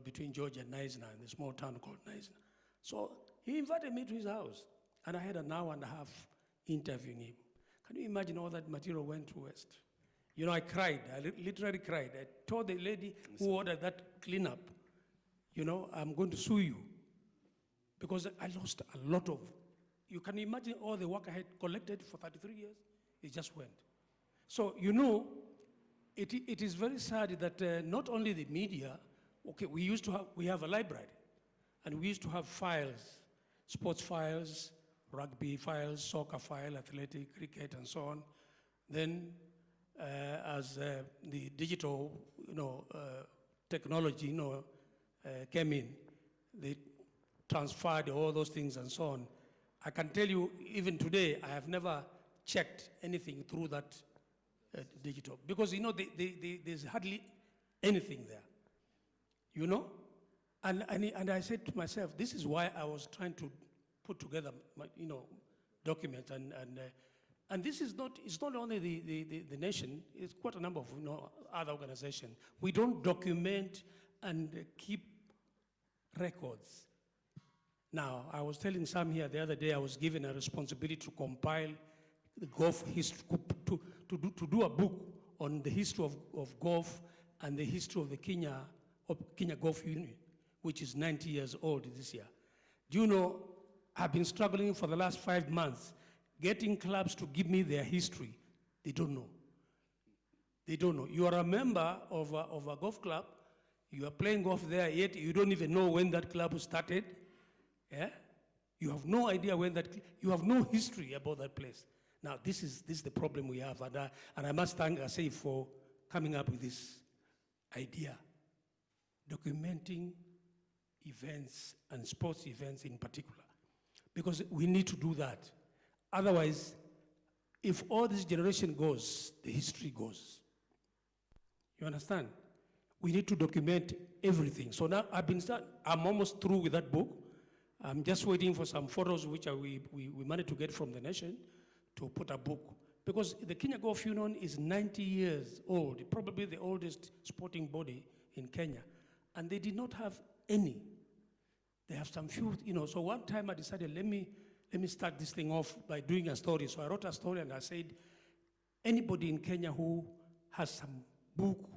[SPEAKER 3] between George and Neisner, in the small town called Neisner. So he invited me to his house, and I had an hour and a half interviewing him. Can you imagine all that material went to waste? I cried. I literally cried. I told the lady who ordered that cleanup, "I'm going to sue you," because I lost a lot of. You can imagine all the work I had collected for 33 years. It just went. So it is very sad that not only the media. Okay, we have a library, and we used to have files, sports files, rugby files, soccer file, athletic, cricket, and so on. Then, as the digital, technology, came in, they transferred all those things and so on. I can tell you, even today, I have never checked anything through that digital because there's hardly anything there. And I said to myself, this is why I was trying to put together, documents and this is not. It's not only the nation. It's quite a number of other organizations. We don't document and keep records. Now, I was telling Sam here the other day, I was given a responsibility to compile the golf history, to do a book on the history of golf and the history of the Kenya Golf Union, which is 90 years old this year. Do you know, I've been struggling for the last 5 months getting clubs to give me their history. They don't know. They don't know. You are a member of a golf club, you are playing golf there, yet you don't even know when that club started. Yeah? You have no idea when you have no history about that place. Now, this is the problem we have, and I must thank Asif for coming up with this idea, documenting events and sports events in particular, because we need to do that. Otherwise, if all this generation goes, the history goes. You understand? We need to document everything. So now I'm almost through with that book. I'm just waiting for some photos which we managed to get from the nation to put a book. Because the Kenya Golf Union is 90 years old, probably the oldest sporting body in Kenya. And they did not have any. They have some few, so one time I decided, let me let me start this thing off by doing a story. So I wrote a story and I said, anybody in Kenya who has some book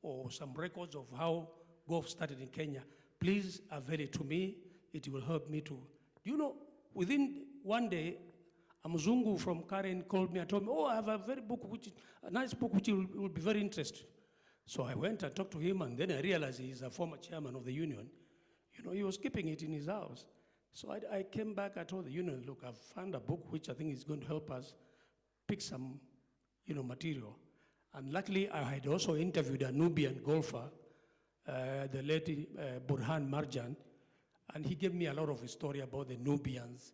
[SPEAKER 3] or some records of how golf started in Kenya, please avail it to me. It will help me to. Do you know, within one day, a Mzungu from Karen called me and told me, oh, I have a very book, a nice book which you will be very interested. So I went and talked to him, and then I realized he's a former chairman of the union. You know, he was keeping it in his house. So I came back, I told the union, look, I've found a book which I think is going to help us pick some, material. And luckily, I had also interviewed a Nubian golfer, the late Burhan Marjan, and he gave me a lot of story about the Nubians,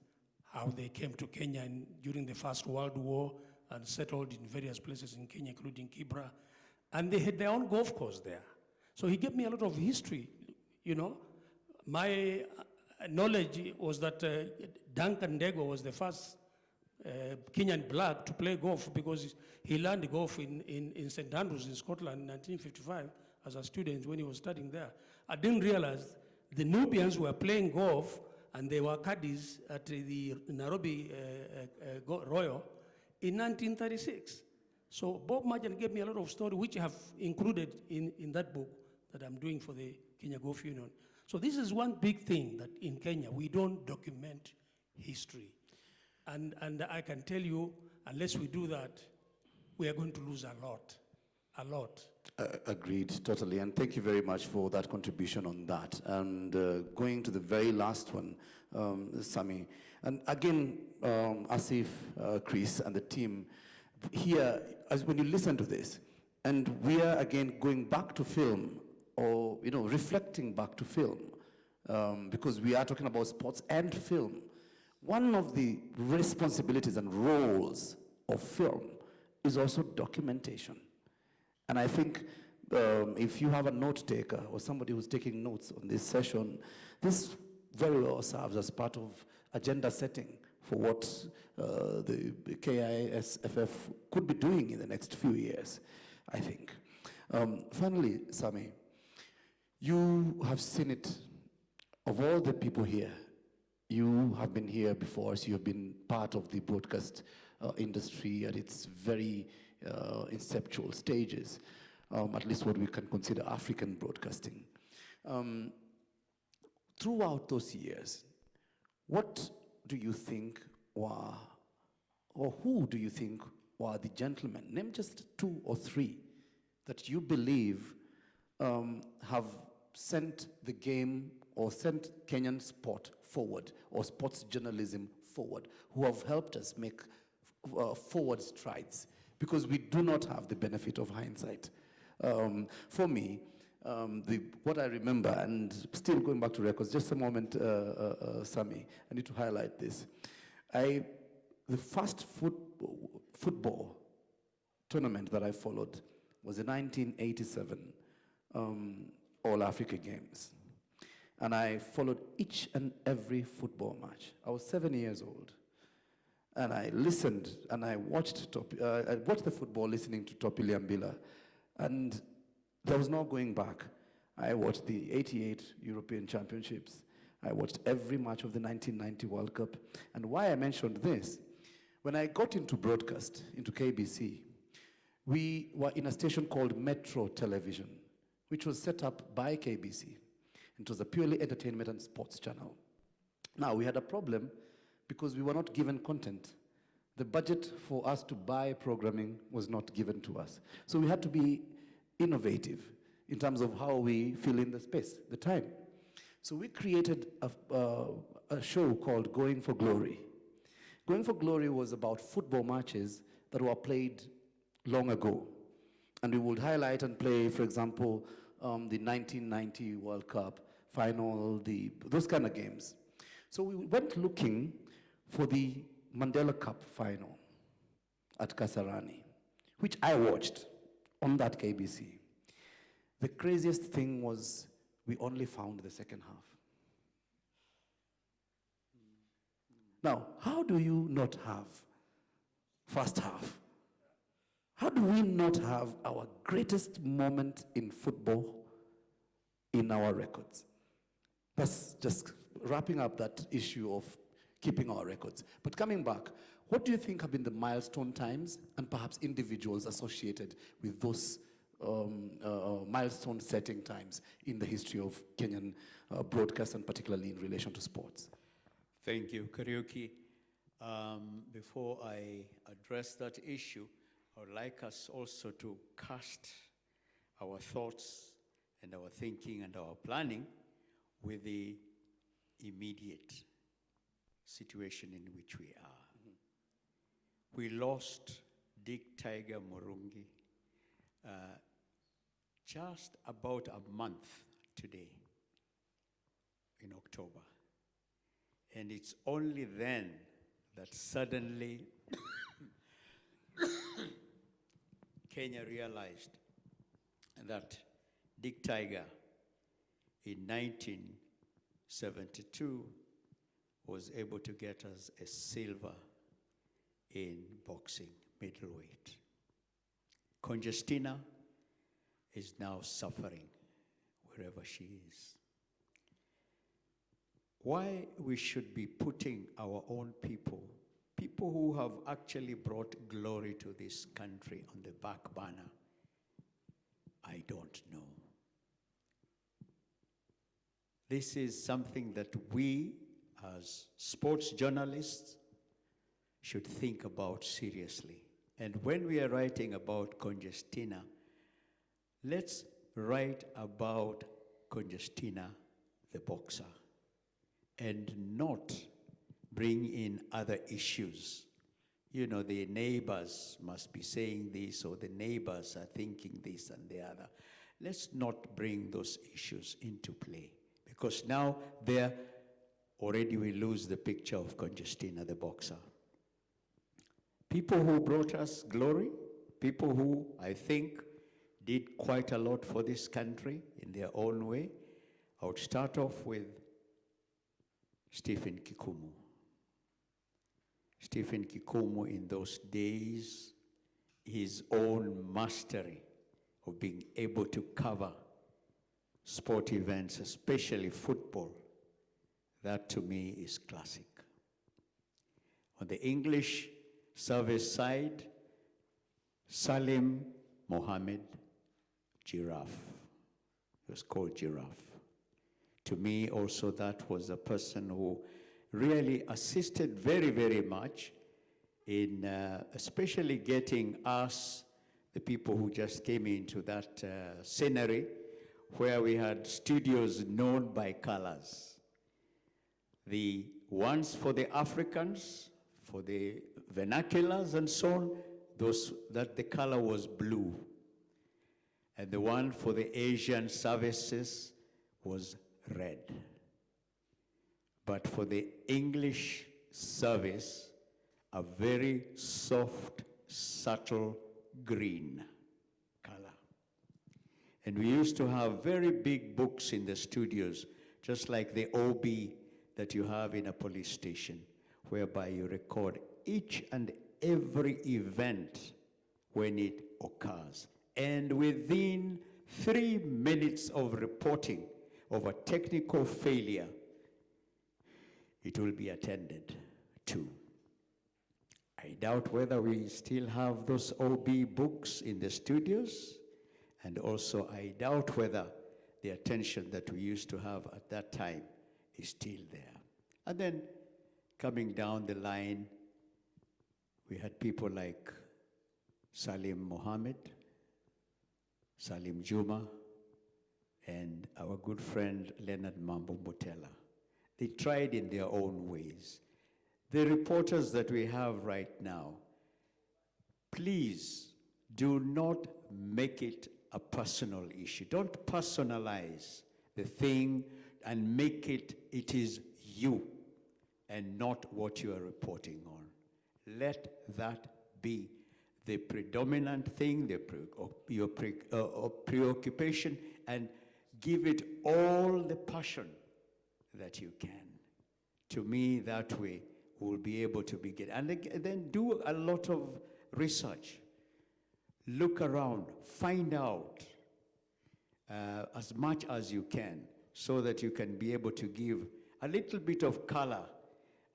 [SPEAKER 3] how they came to Kenya during the First World War and settled in various places in Kenya, including Kibra. And they had their own golf course there. So he gave me a lot of history, My knowledge was that Duncan Ndegwa was the first Kenyan black to play golf because he learned golf in St. Andrews in Scotland in 1955 as a student when he was studying there. I didn't realize the Nubians were playing golf and they were caddies at the Nairobi Royal in 1936. So Bob Marjan gave me a lot of story which I have included in that book that I'm doing for the Kenya Golf Union. So this is one big thing that in Kenya, we don't document history. And I can tell you, unless we do that, we are going to lose a lot.
[SPEAKER 1] Agreed, totally. And thank you very much for that contribution on that. And going to the very last one, Sammy. And again, Asif, Chris, and the team, here, as when you listen to this, and we are again going back to film, or reflecting back to film, because we are talking about sports and film. One of the responsibilities and roles of film is also documentation. And I think if you have a note taker or somebody who's taking notes on this session, this very well serves as part of agenda setting for what the KISFF could be doing in the next few years, I think. Finally, Sammy, you have seen it. Of all the people here, you have been here before, so you have been part of the broadcast industry at its very inceptual stages, at least what we can consider African broadcasting. Throughout those years, what do you think were, or who do you think were the gentlemen, name just 2 or 3, that you believe have sent the game or sent Kenyan sport forward, or sports journalism forward, who have helped us make forward strides, because we do not have the benefit of hindsight. For me, what I remember, and still going back to records, just a moment, Sammy, I need to highlight this. The first football tournament that I followed was the 1987 All-Africa Games. And I followed each and every football match. I was 7 years old. And I listened, and I watched Topi. I watched the football listening to Topi Lyambila. And there was no going back. I watched the 88 European Championships. I watched every match of the 1990 World Cup. And why I mentioned this, when I got into broadcast, into KBC, we were in a station called Metro Television, which was set up by KBC. It was a purely entertainment and sports channel. Now, we had a problem because we were not given content. The budget for us to buy programming was not given to us. So we had to be innovative in terms of how we fill in the space, the time. So we created a show called Going for Glory. Going for Glory was about football matches that were played long ago. And we would highlight and play, for example, the 1990 World Cup final, those kind of games. So we went looking for the Mandela Cup final at Kasarani, which I watched on that KBC. The craziest thing was we only found the second half. Now, how do you not have first half? How do we not have our greatest moment in football in our records? That's just wrapping up that issue of keeping our records. But coming back, what do you think have been the milestone times and perhaps individuals associated with those milestone setting times in the history of Kenyan broadcast, and particularly in relation to sports?
[SPEAKER 2] Thank you, Kariuki. Before I address that issue, I would like us also to cast our thoughts and our thinking and our planning with the immediate situation in which we are. We lost Dick Tiger Murungi just about a month today in October. And it's only then that suddenly Kenya realized that Dick Tiger in 1972 was able to get us a silver in boxing middleweight. Congestina is now suffering wherever she is. Why we should be putting our own people who have actually brought glory to this country, on the back burner, I don't know. This is something that we, as sports journalists, should think about seriously. And when we are writing about Congestina, let's write about Congestina, the boxer, and not bring in other issues. You know, the neighbors must be saying this, or the neighbors are thinking this and the other. Let's not bring those issues into play, because now there already we lose the picture of Congestina, the boxer. People who brought us glory, people who I think did quite a lot for this country in their own way. I would start off with Stephen Kikumu. Stephen Kikumu, in those days, his own mastery of being able to cover sport events, especially football, that to me is classic. On the English service side, Salim Mohammed, Giraffe. He was called Giraffe. To me also, that was a person who really assisted very, very much in especially getting us, the people who just came into that scenery, where we had studios known by colors. The ones for the Africans, for the vernaculars and so on, those that the color was blue. And the one for the Asian services was red. But for the English service, a very soft, subtle green color. And we used to have very big books in the studios, just like the OB that you have in a police station, whereby you record each and every event when it occurs. And within 3 minutes of reporting of a technical failure, it will be attended to. I doubt whether we still have those OB books in the studios, and also I doubt whether the attention that we used to have at that time is still there. And then coming down the line, we had people like Salim Mohammed, Salim Juma, and our good friend Leonard Mambo Mbotela. They tried in their own ways. The reporters that we have right now, please do not make it a personal issue. Don't personalize the thing and make it is you and not what you are reporting on. Let that be the predominant thing, your preoccupation, and give it all the passion that you can. To me, that way, we'll be able to begin. And then do a lot of research. Look around, find out as much as you can, so that you can be able to give a little bit of color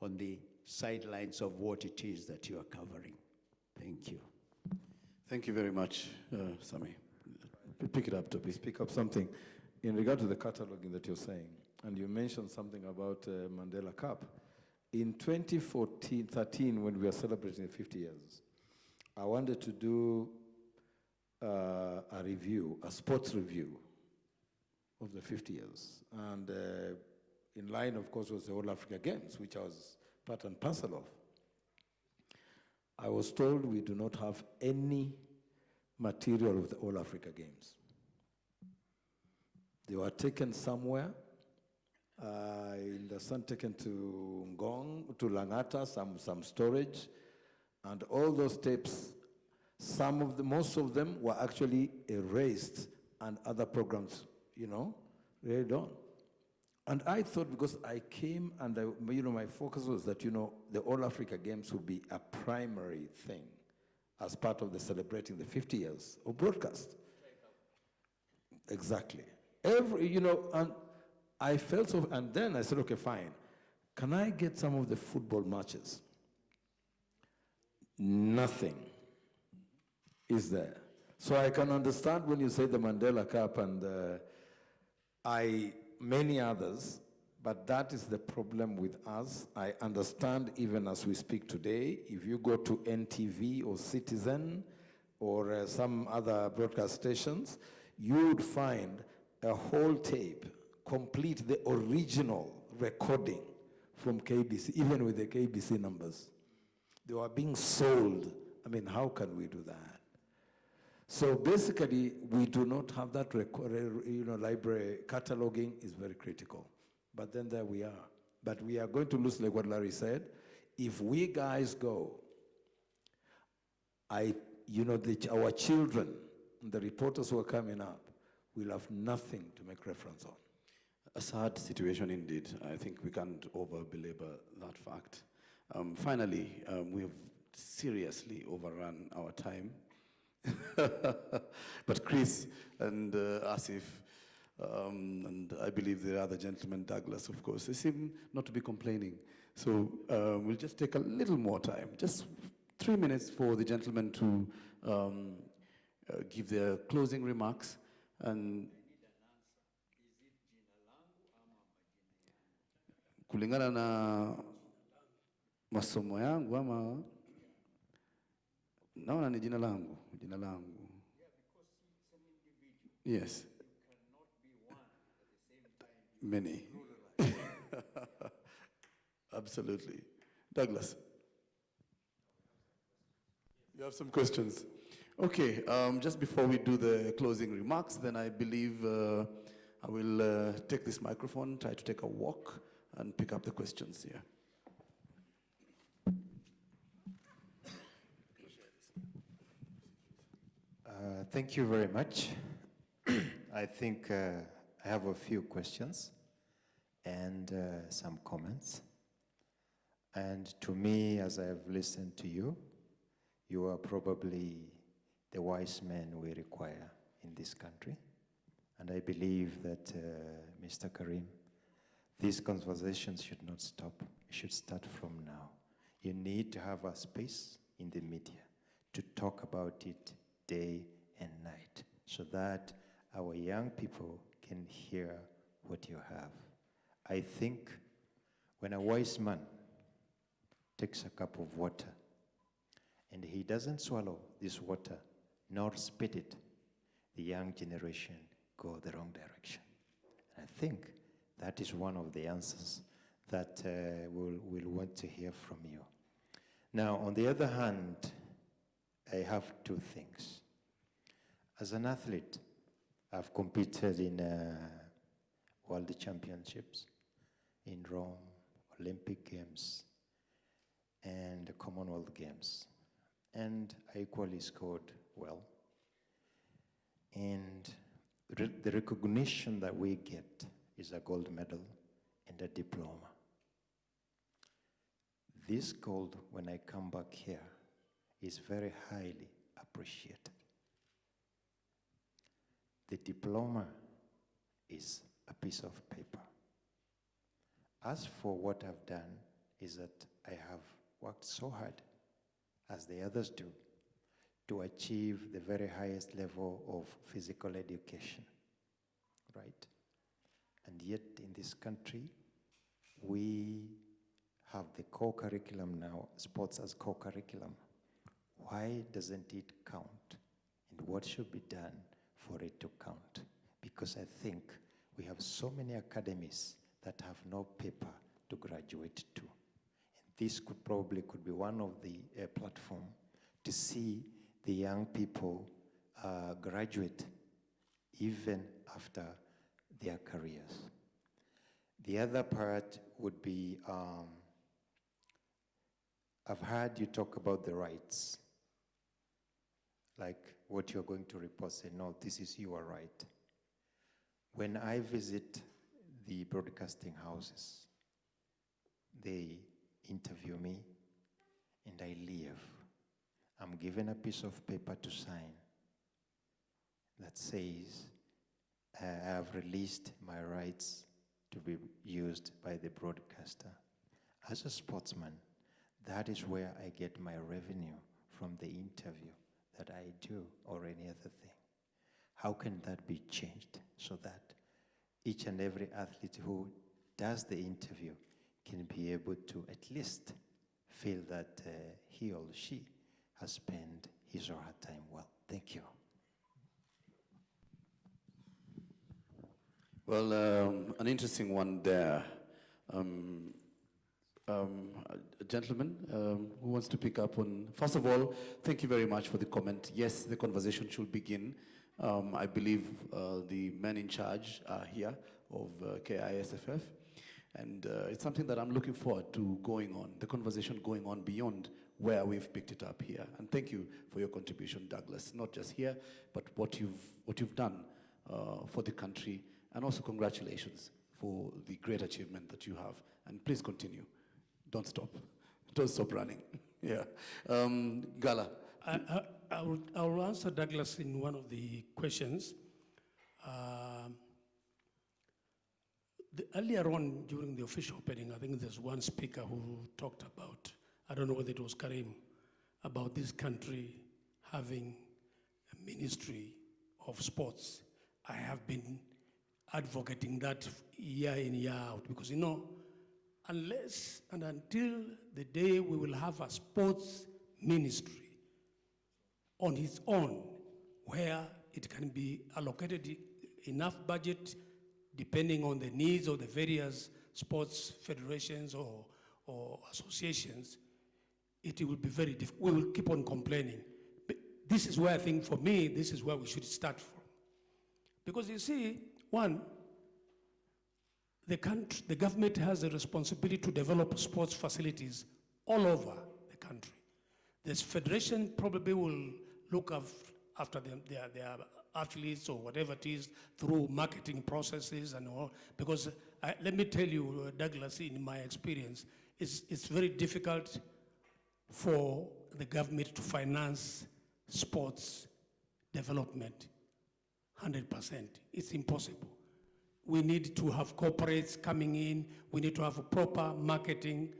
[SPEAKER 2] on the sidelines of what it is that you are covering. Thank you.
[SPEAKER 1] Thank you very much, Sammy. Pick it up, Topi.
[SPEAKER 4] Speak up something. In regard to the cataloging that you're saying, and you mentioned something about Mandela Cup. In 2013, when we were celebrating the 50 years, I wanted to do a review, a sports review of the 50 years. And in line, of course, was the All Africa Games, which I was part and parcel of. I was told we do not have any material of the All Africa Games. They were taken somewhere, in the sun taken to Ngong, to Langata, some storage, and all those tapes, most of them were actually erased and other programs, read on. And I thought, because I came and my focus was that, the All Africa Games would be a primary thing as part of the celebrating the 50 years of broadcast. Exactly. And I felt so, and then I said, okay, fine. Can I get some of the football matches? Nothing is there. So I can understand when you say the Mandela Cup and many others, but that is the problem with us. I understand even as we speak today, if you go to NTV or Citizen or some other broadcast stations, you would find a whole tape, complete the original recording from KBC, even with the KBC numbers. They were being sold. I mean, how can we do that? So basically, we do not have that library. Cataloging is very critical. But then there we are. But we are going to lose, like what Larry said. If we guys go, our children, the reporters who are coming up, will have nothing to make reference on.
[SPEAKER 1] A sad situation indeed. I think we can't over-belabor that fact. Finally, we have seriously overrun our time. But Chris and Asif, and I believe the other gentleman, Douglas, of course, they seem not to be complaining. So we'll just take a little more time, just 3 minutes for the gentleman to give their closing remarks. And kulingana na masomo yangu ama naona ni jina langu. Yes. Many. Absolutely. Douglas, you have some questions? Okay, just before we do the closing remarks, then I believe I will take this microphone, try to take a walk, and pick up the questions here.
[SPEAKER 5] Thank you very much. I think I have a few questions and some comments. And to me, as I have listened to you, you are probably the wise men we require in this country. And I believe that, Mr. Karim, these conversations should not stop. It should start from now. You need to have a space in the media to talk about it day and night so that our young people can hear what you have. I think when a wise man takes a cup of water and he doesn't swallow this water nor spit it, the young generation go the wrong direction. And I think that is one of the answers that we'll want to hear from you. Now, on the other hand, I have two things. As an athlete, I've competed in World Championships in Rome, Olympic Games, and the Commonwealth Games. And I equally scored well. And the recognition that we get is a gold medal and a diploma. This gold, when I come back here, is very highly appreciated. The diploma is a piece of paper. As for what I've done is that I have worked so hard, as the others do, to achieve the very highest level of physical education, right? And yet in this country, we have the core curriculum now, sports as core curriculum. Why doesn't it count? And what should be done for it to count? Because I think we have so many academies that have no paper to graduate to. And this could be one of the platform to see the young people graduate even after their careers. The other part would be, I've heard you talk about the rights, like what you're going to report, say, no, this is your right. When I visit the broadcasting houses, they interview me and I leave. I'm given a piece of paper to sign that says I have released my rights to be used by the broadcaster. As a sportsman, that is where I get my revenue from the interview that I do or any other thing. How can that be changed so that each and every athlete who does the interview can be able to at least feel that he or she has spent his or her time well? Thank you.
[SPEAKER 1] Well, an interesting one there. A gentleman who wants to pick up on, first of all, thank you very much for the comment. Yes, the conversation should begin. I believe the men in charge are here of KISFF, and it's something that I'm looking forward to going on, the conversation going on beyond where we've picked it up here. And thank you for your contribution, Douglas, not just here, but what you've done for the country, and also congratulations for the great achievement that you have. And please continue. Don't stop. Don't stop running. Yeah. Ngala.
[SPEAKER 3] I will answer Douglas in one of the questions. Earlier on during the official opening, I think there's one speaker who talked about, I don't know whether it was Karim, about this country having a ministry of sports. I have been advocating that year in, year out, because, you know, unless and until the day we will have a sports ministry on its own, where it can be allocated enough budget depending on the needs of the various sports federations or associations, it will be very difficult. We will keep on complaining. But this is where I think, for me, this is where we should start from. Because you see, one, the government has a responsibility to develop sports facilities all over the country. This federation probably will look after them, their athletes or whatever it is through marketing processes and all. Because let me tell you, Douglas, in my experience, it's very difficult for the government to finance sports development 100%. It's impossible. We need to have corporates coming in. We need to have a proper marketing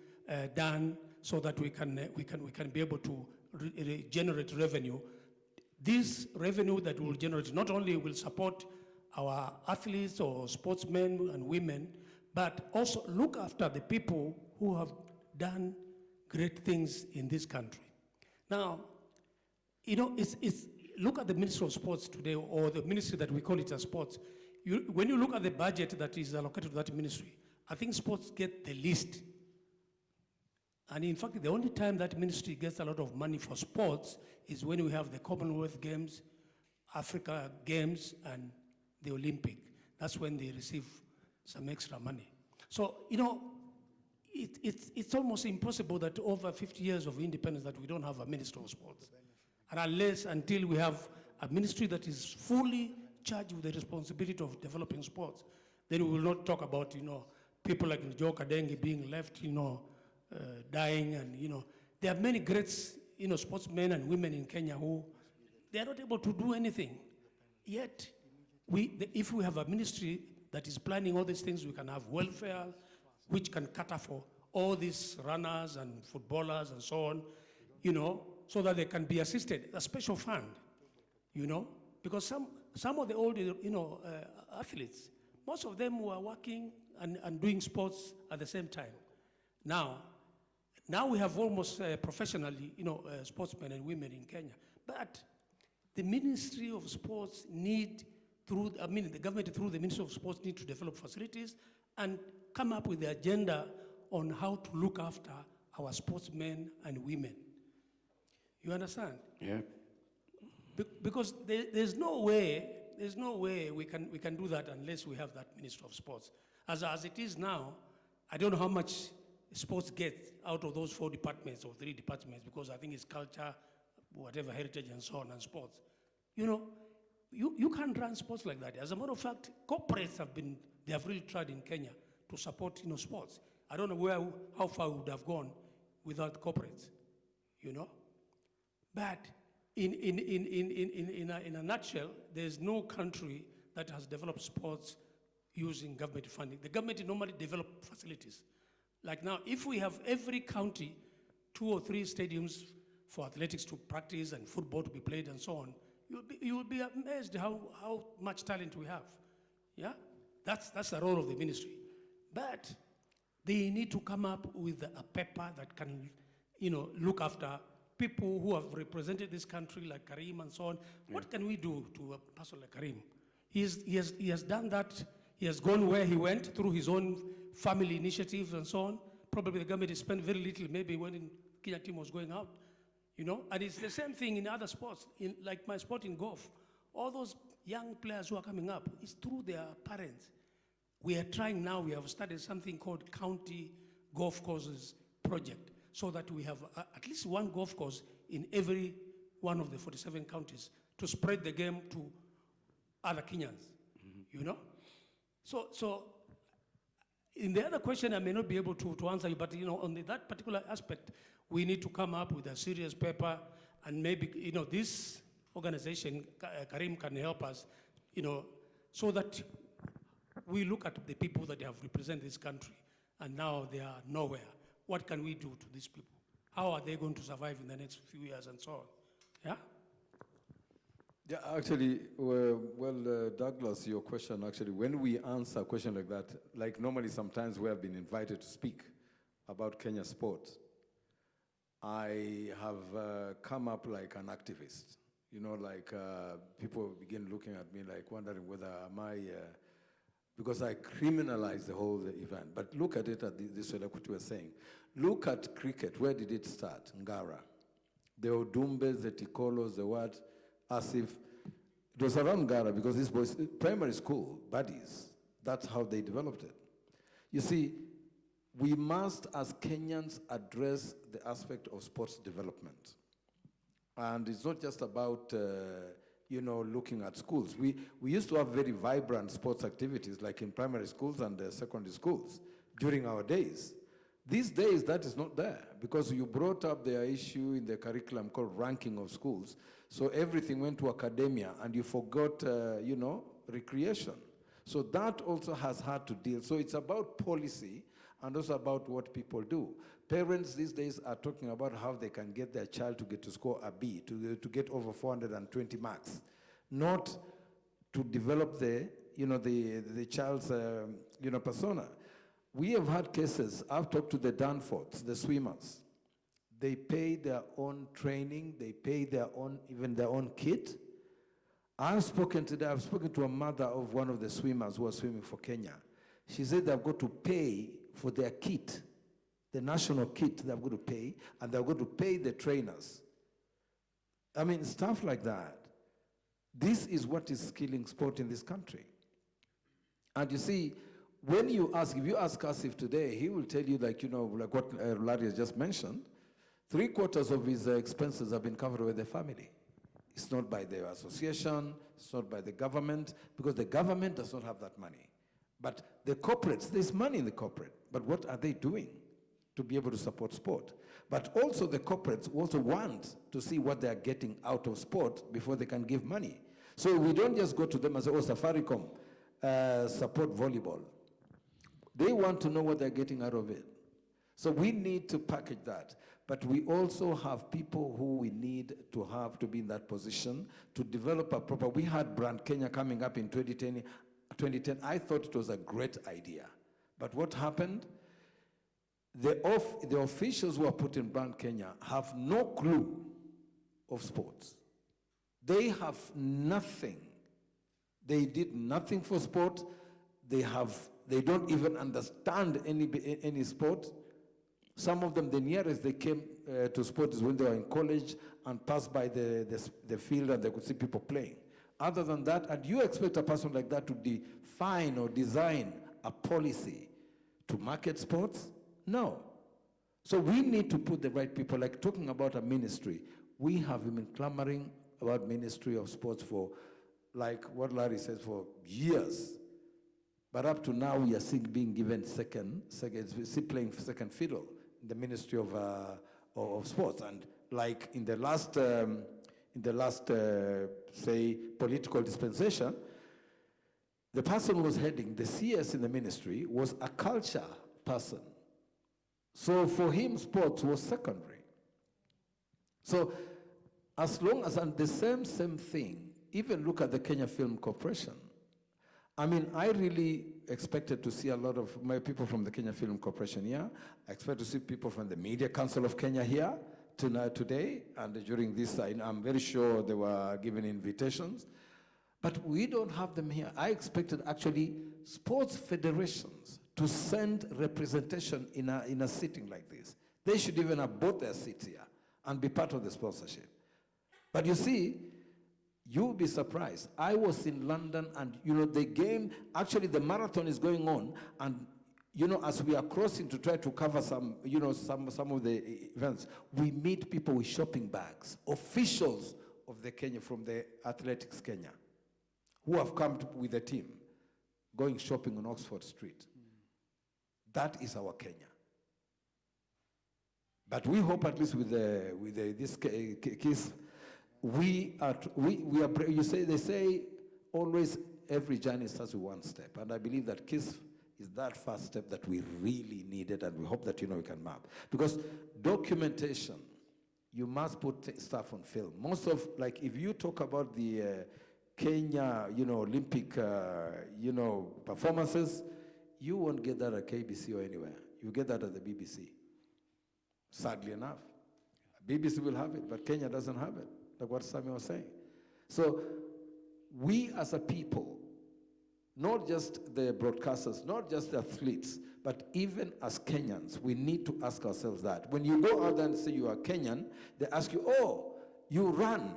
[SPEAKER 3] done so that we can be able to generate revenue. This revenue that will generate not only will support our athletes or sportsmen and women, but also look after the people who have done great things in this country. Now, you know, look at the Ministry of Sports today, or the ministry that we call it as sports. When you look at the budget that is allocated to that ministry, I think sports get the least. And in fact, the only time that ministry gets a lot of money for sports is when we have the Commonwealth Games, Africa Games, and the Olympic. That's when they receive some extra money. So, you know, it's almost impossible that over 50 years of independence that we don't have a minister of sports. And until we have a ministry that is fully charged with the responsibility of developing sports, then we will not talk about, you know, people like Joe Kadengi being left, you know, dying, and, you know, there are many great, you know, sportsmen and women in Kenya who, they are not able to do anything. Yet, if we have a ministry that is planning all these things, we can have welfare, which can cater for all these runners and footballers and so on, so that they can be assisted, a special fund, because some of the old, athletes, most of them were working and doing sports at the same time. Now we have almost professionally, sportsmen and women in Kenya. But the Ministry of Sports the government through the Ministry of Sports need to develop facilities and come up with the agenda on how to look after our sportsmen and women. You understand?
[SPEAKER 1] Yeah.
[SPEAKER 3] Because there's no way we can do that unless we have that Ministry of Sports. As it is now, I don't know how much sports get out of those 4 departments or 3 departments, because I think it's culture, whatever, heritage and so on, and sports. You can't run sports like that. As a matter of fact, corporates have really tried in Kenya to support, sports. I don't know how far we would have gone without corporates, But in a nutshell, there's no country that has developed sports using government funding. The government normally develop facilities. Like now, if we have every county 2 or 3 stadiums for athletics to practice and football to be played and so on, you will be amazed how much talent we have. Yeah? That's the role of the ministry. But they need to come up with a paper that can, look after people who have represented this country, like Karim and so on. Yeah. What can we do to a person like Karim? He has done that. He has gone where he went through his own family initiatives and so on. Probably the government has spent very little, maybe when the Kenya team was going out. And it's the same thing in other sports, like my sport in golf. All those young players who are coming up, it's through their parents. We are trying now, we have started something called County Golf Courses Project, so that we have at least one golf course in every one of the 47 counties to spread the game to other Kenyans, So in the other question, I may not be able to answer you, but on that particular aspect, we need to come up with a serious paper, and maybe this organization, Karim, can help us, so that we look at the people that have represented this country, and now they are nowhere. What can we do to these people? How are they going to survive in the next few years and so on? Yeah?
[SPEAKER 4] Yeah, actually, Douglas, your question, actually, when we answer a question like that, like normally sometimes we have been invited to speak about Kenya sport, I have come up like an activist. People begin looking at me like wondering whether am I, because I criminalize the whole event. But look at it this way, like what you were saying. Look at cricket. Where did it start? Ngala. The Odumbes, the Tikolos, the what? Asif. It was around Ngala because these boys, primary school buddies, that's how they developed it. You see, we must, as Kenyans, address the aspect of sports development. And it's not just about, looking at schools. We used to have very vibrant sports activities, like in primary schools and secondary schools during our days. These days, that is not there, because you brought up the issue in the curriculum called ranking of schools. So everything went to academia, and you forgot, recreation. So that also has had to deal. So it's about policy and also about what people do. Parents these days are talking about how they can get their child to get to score a B, to get over 420 marks, not to develop the child's, persona. We have had cases. I've talked to the Danforths, the swimmers. They pay their own training. They pay even their own kit. I've spoken to a mother of one of the swimmers who are swimming for Kenya. She said they've got to pay for their kit, the national kit they've got to pay, and they've got to pay the trainers. I mean, stuff like that. This is what is killing sport in this country. And you see, if you ask Asif today, he will tell you, like what Larry has just mentioned, 3/4 of his expenses have been covered by the family. It's not by the association, it's not by the government, because the government does not have that money. But the corporates, there's money in the corporate, but what are they doing to be able to support sport? But also the corporates also want to see what they're getting out of sport before they can give money. So we don't just go to them and say, Safaricom, support volleyball. They want to know what they're getting out of it. So we need to package that. But we also have people who we need to have to be in that position to develop a proper. We had Brand Kenya coming up in 2010. I thought it was a great idea. But what happened? The officials who are put in Brand Kenya have no clue of sports. They have nothing. They did nothing for sport. They don't even understand any sport. Some of them, the nearest they came to sport is when they were in college and passed by the field and they could see people playing. Other than that, and you expect a person like that to define or design a policy to market sports? No. So we need to put the right people, like talking about a ministry. We have been clamoring about Ministry of Sports for, like what Larry says, for years. But up to now, we are seeing being given second, playing second fiddle in the Ministry of Sports. And like in the last, say, political dispensation, the person who was heading the CS in the ministry was a culture person. So for him, sports was secondary. So as long as, and the same thing, even look at the Kenya Film Corporation. I mean, I really expected to see a lot of my people from the Kenya Film Corporation here. I expect to see people from the Media Council of Kenya here today, and during this, I'm very sure they were given invitations. But we don't have them here. I expected actually sports federations to send representation in a sitting like this. They should even have bought their seats here and be part of the sponsorship. But you see, you'll be surprised. I was in London and, the game, actually the marathon is going on, and, as we are crossing to try to cover some of the events, we meet people with shopping bags, officials of the Kenya, from the Athletics Kenya, who have come with the team, going shopping on Oxford Street. That is our Kenya. But we hope at least with this case, we are, they say always every journey starts with one step. And I believe that KISS is that first step that we really needed, and we hope that, we can map. Because documentation, you must put stuff on film. Most of, like, if you talk about the Kenya, Olympic, performances, you won't get that at KBC or anywhere. You get that at the BBC. Sadly enough. BBC will have it, but Kenya doesn't have it, like what Sammy was saying. So we as a people, not just the broadcasters, not just the athletes, but even as Kenyans, we need to ask ourselves that. When you go out there and say you are Kenyan, they ask you, oh, you run.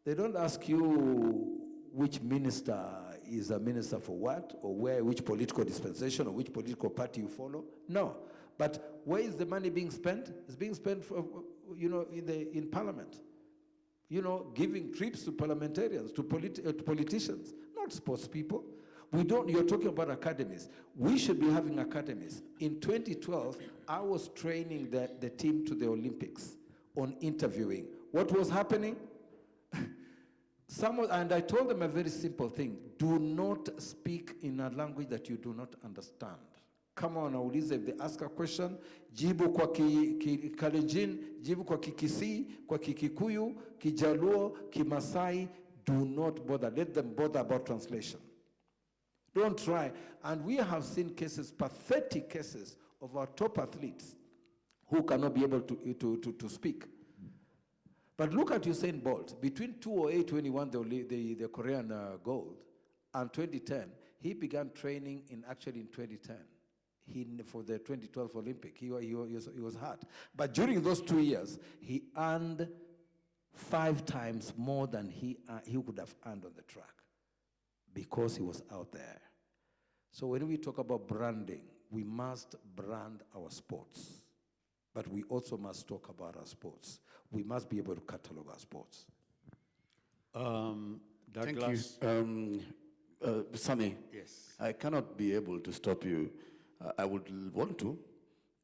[SPEAKER 4] They don't ask you which minister is a minister for what, or which political dispensation, or which political party you follow. No. But where is the money being spent? It's being spent for, in Parliament. Giving trips to parliamentarians, to politicians, not sports people. You're talking about academies. We should be having academies. In 2012, I was training the team to the Olympics on interviewing. What was happening? And I told them a very simple thing. Do not speak in a language that you do not understand. Come on, naulize, if they ask a question, jibu kwa Kalenjin, jibu kwa Kikisii, kwa Kikikuyu, Kijaluo, Kimasai. Do not bother. Let them bother about translation. Don't try. And we have seen cases, pathetic cases, of our top athletes who cannot be able to speak. But look at Usain Bolt. Between 2008, when he won the Korean gold, and 2010, he began training in 2010. For the 2012 Olympic, he was hurt. But during those 2 years, he earned 5 times more than he could have earned on the track, because he was out there. So when we talk about branding, we must brand our sports, but we also must talk about our sports. We must be able to catalog our sports.
[SPEAKER 2] Douglas?
[SPEAKER 1] Thank you. Sammy,
[SPEAKER 2] Yes.
[SPEAKER 1] I cannot be able to stop you. I would want to,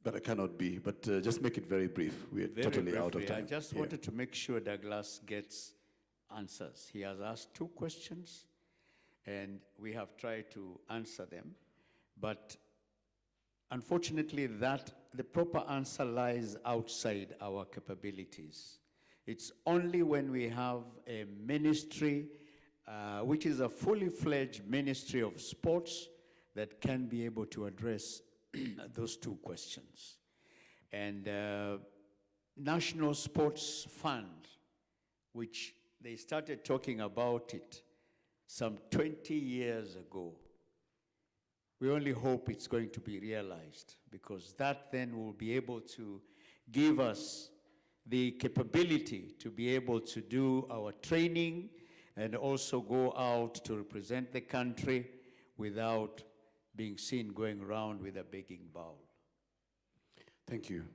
[SPEAKER 1] but I cannot be. But just make it very brief. We are
[SPEAKER 2] Very
[SPEAKER 1] totally out of
[SPEAKER 2] briefly,
[SPEAKER 1] time.
[SPEAKER 2] I just
[SPEAKER 1] Yeah.
[SPEAKER 2] wanted to make sure Douglas gets answers. He has asked 2 questions, and we have tried to answer them. But unfortunately, that the proper answer lies outside our capabilities. It's only when we have a ministry, which is a fully fledged ministry of sports, that can be able to address those two questions. And National Sports Fund, which they started talking about it some 20 years ago. We only hope it's going to be realized, because that then will be able to give us the capability to be able to do our training and also go out to represent the country without being seen going around with a begging bowl.
[SPEAKER 1] Thank you.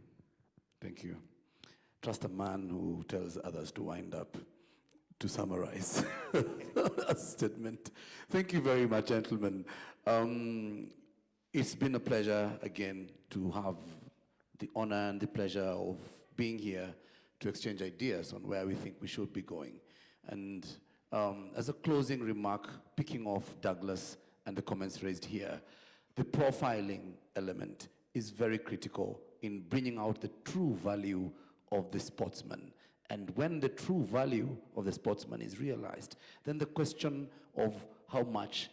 [SPEAKER 1] Thank you. Trust a man who tells others to wind up, to summarize a statement. Thank you very much, gentlemen. It's been a pleasure again to have the honor and the pleasure of being here to exchange ideas on where we think we should be going. And as a closing remark, picking off Douglas and the comments raised here, the profiling element is very critical in bringing out the true value of the sportsman. And when the true value of the sportsman is realized, then the question of how much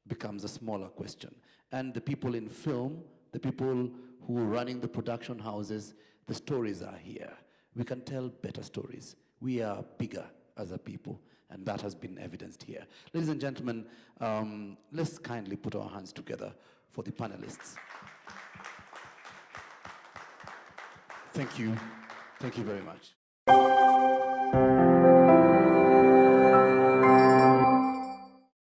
[SPEAKER 1] becomes a smaller question. And the people in film, the people who are running the production houses, the stories are here. We can tell better stories. We are bigger as a people, and that has been evidenced here. Ladies and gentlemen, let's kindly put our hands together for the panelists. Thank you. Thank you very much.